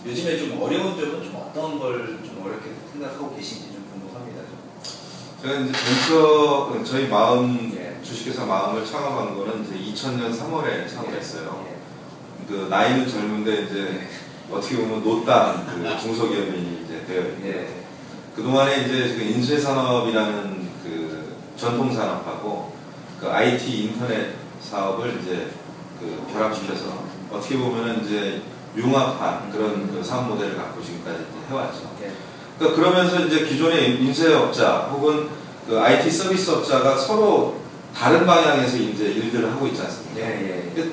요즘에 좀 어려운 점은 좀 어떤 걸 좀 어렵게 생각하고 계신지 좀 궁금합니다. 제가 이제 벤처 저희 마음 주식회사 마음을 창업한 거는 이제 2000년 3월에 창업했어요. 그 나이는 젊은데 이제 어떻게 보면 노땅 그 중소기업인이 이제 되어 있는데 그 동안에 이제 그 인쇄 산업이라는 그 전통 산업하고 그 IT 인터넷 사업을 이제 그 결합시켜서 어떻게 보면은 이제 융합한 그런 그 사업 모델을 갖고 지금까지 이제 해왔죠. 그러니까 그러면서 이제 기존의 인쇄업자 혹은 그 IT 서비스 업자가 서로 다른 방향에서 이제 일들을 하고 있지 않습니까?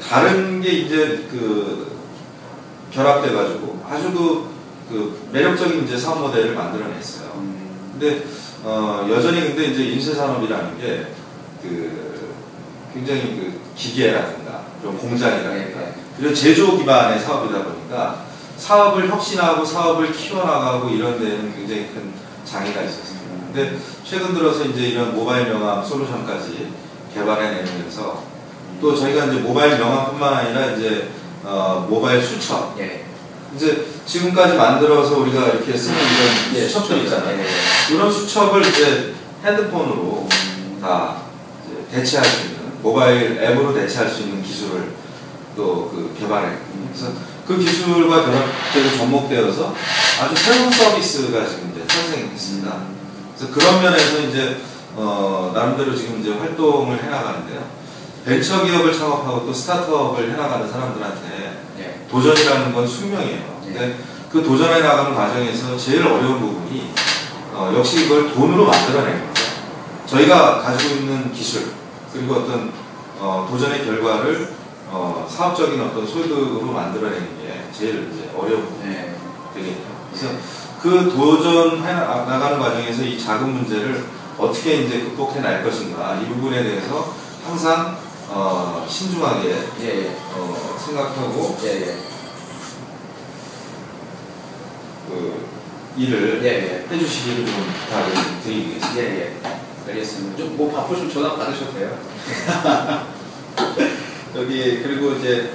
다른 게 이제 그 결합돼가지고 아주 그 매력적인 이제 사업 모델을 만들어냈어요. 근데 여전히 근데 이제 인쇄 산업이라는 게 그 굉장히 그 기계라든가 그런 공장이라든가 이런 제조 기반의 사업이다 보니까 사업을 혁신하고 사업을 키워나가고 이런 데는 굉장히 큰 장애가 있었습니다. 근데 최근 들어서 이제 이런 모바일 명함 솔루션까지 개발해내면서 또 저희가 이제 모바일 명함뿐만 아니라 이제 모바일 수첩 이제 지금까지 만들어서 우리가 이렇게 쓰는 이런 수첩들 있잖아요. 이런 수첩을 이제 핸드폰으로 다 이제 대체할 수 있는 모바일 앱으로 대체할 수 있는 기술을 또 그 개발했고 그래서 그 기술과 결합되고 접목되어서 아주 새로운 서비스가 지금 이제 탄생했습니다. 그래서 그런 면에서 이제 나름대로 지금 이제 활동을 해나가는데요. 벤처 기업을 창업하고 또 스타트업을 해나가는 사람들한테 도전이라는 건 숙명이에요. 근데 그 도전해 나가는 과정에서 제일 어려운 부분이 역시 이걸 돈으로 만들어내는 거죠. 저희가 가지고 있는 기술 그리고 어떤 도전의 결과를 사업적인 어떤 소득으로 만들어내는 게 제일 이제 어려운 부분이 되겠죠. 그래서 그 도전해 나가는 과정에서 이 작은 문제를 어떻게 이제 극복해 날 것인가 이 부분에 대해서 항상 신중하게 생각하고 그 일을 해주시기를 좀 부탁을 드리겠습니다. 알겠습니다. 좀 뭐 바쁘시면 전화 받으셔도 돼요. 여기 그리고 이제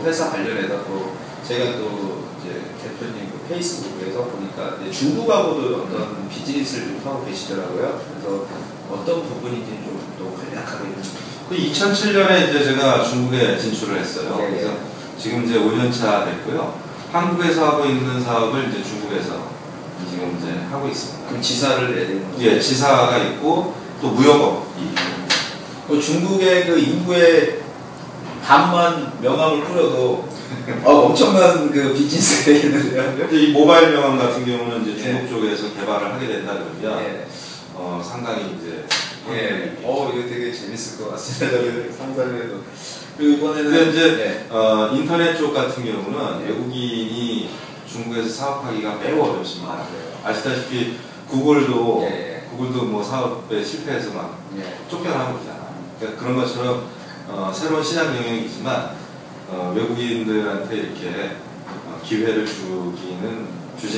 회사 관련해서 또 제가 또 이제 대표님 그 페이스북에서 보니까 이제 중국하고도 어떤 비즈니스를 좀 하고 계시더라고요. 그래서 어떤 부분인지 좀 또 간략하게. 그 2007년에 이제 제가 중국에 진출을 했어요. 그래서 지금 이제 5년차 됐고요. 한국에서 하고 있는 사업을 이제 중국에서 지금 이제 하고 있습니다. 그럼 지사를 내야 되는 거죠? 예, 지사가 있고 또 무역업이. 그 중국의 그 인구의 반만 명함을 뿌려도 엄청난 그 비즈니스가 되겠는데요. 이 모바일 명함 같은 경우는 이제 중국 쪽에서 개발을 하게 된다 그러면 상당히 이제 이거 되게 재밌을 것 같습니다. 상상해도. 그리고 이번에는 근데 이제 인터넷 쪽 같은 경우는 외국인이 중국에서 사업하기가 매우 어렵습니다. 아시다시피 구글도 뭐 사업에 실패해서 막 쫓겨나고 있잖아요. 그러니까 그런 것처럼 새로운 시장 영역이지만 외국인들한테 이렇게 기회를 주지는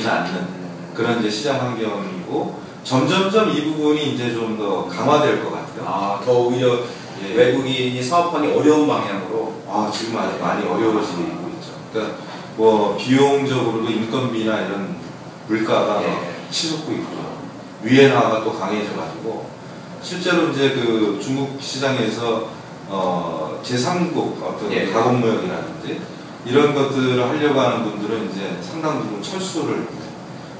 않는 그런 이제 시장 환경이고 점점점 이 부분이 이제 좀 더 강화될 것 같아요. 더 오히려 외국인이 사업하기 어려운 방향으로. 지금 아주 많이 어려워지고 있죠. 그러니까 뭐 비용적으로도 인건비나 이런 물가가 치솟고 있고요. 위엔화가 또 강해져가지고 실제로 이제 그 중국 시장에서 제3국 어떤 가공무역이라든지 이런 것들을 하려고 하는 분들은 이제 상당 부분 철수를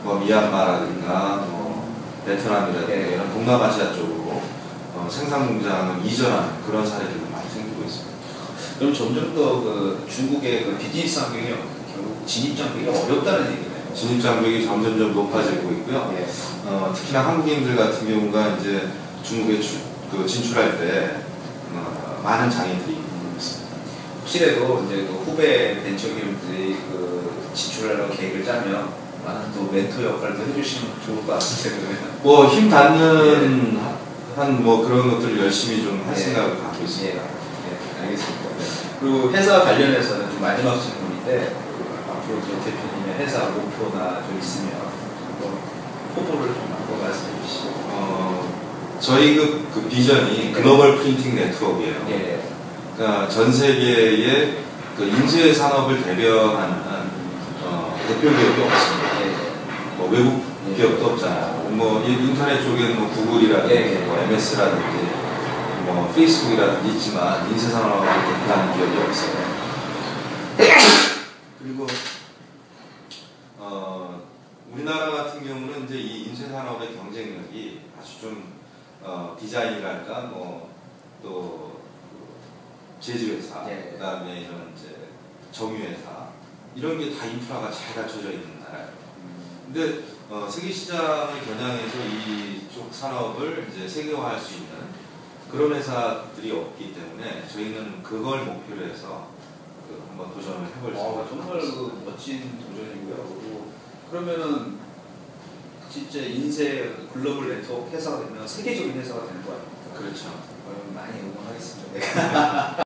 뭐 미얀마라든가 뭐 베트남이라든가 이런 동남아시아 쪽으로 생산 공장을 이전하는 그런 사례들도 많이 생기고 있습니다. 그럼 점점 더 그 중국의 그 비즈니스 환경이 결국 진입 장벽이 어렵다는 얘기네요. 진입 장벽이 점점점 높아지고 있고요. 특히나 한국인들 같은 경우가 이제 중국에 진출할 때 많은 장애들이 있습니다. 혹시라도 이제 그 후배 벤처 기업들이 그 진출하려고 계획을 짜면 많은 또 멘토 역할도 해주시면 좋을 것 같습니다. 뭐 힘 닿는 한 뭐 그런 것들을 열심히 좀 할 생각을 갖고 있습니다. 알겠습니다. 그리고 회사 관련해서는 좀 마지막 질문인데 앞으로 저 대표님의 회사 목표나 좀 있으면 한번 포부를 좀 한번 말씀해 주시죠. 저희 그 비전이 글로벌 프린팅 네트워크예요. 예. 그러니까 전 세계의 그 인쇄 산업을 대변하는 대표 기업이 없습니다. 예. 뭐 외국 기업도 없잖아요. 뭐 인터넷 쪽에는 뭐 구글이라든지 뭐 MS라든지 뭐 페이스북이라든지 있지만 인쇄 산업을 대표하는 기업이 없어요. 그리고 우리나라 같은 경우는 이제 이 인쇄 산업의 경쟁력이 아주 좀 디자인이랄까 뭐 또 제조회사, 그다음에 이런 이제 정유회사 이런 게 다 인프라가 잘 갖춰져 있는 나라예요. 근데 세계 시장을 겨냥해서 이쪽 산업을 이제 세계화할 수 있는 그런 회사들이 없기 때문에 저희는 그걸 목표로 해서 한번 도전을 해볼 수 있습니다. 정말 멋진 도전이고요. 그러면은 진짜 인쇄 글로벌 네트워크 회사가 되면 세계적인 회사가 되는 거 아닙니까? 그렇죠. 많이 응원하겠습니다.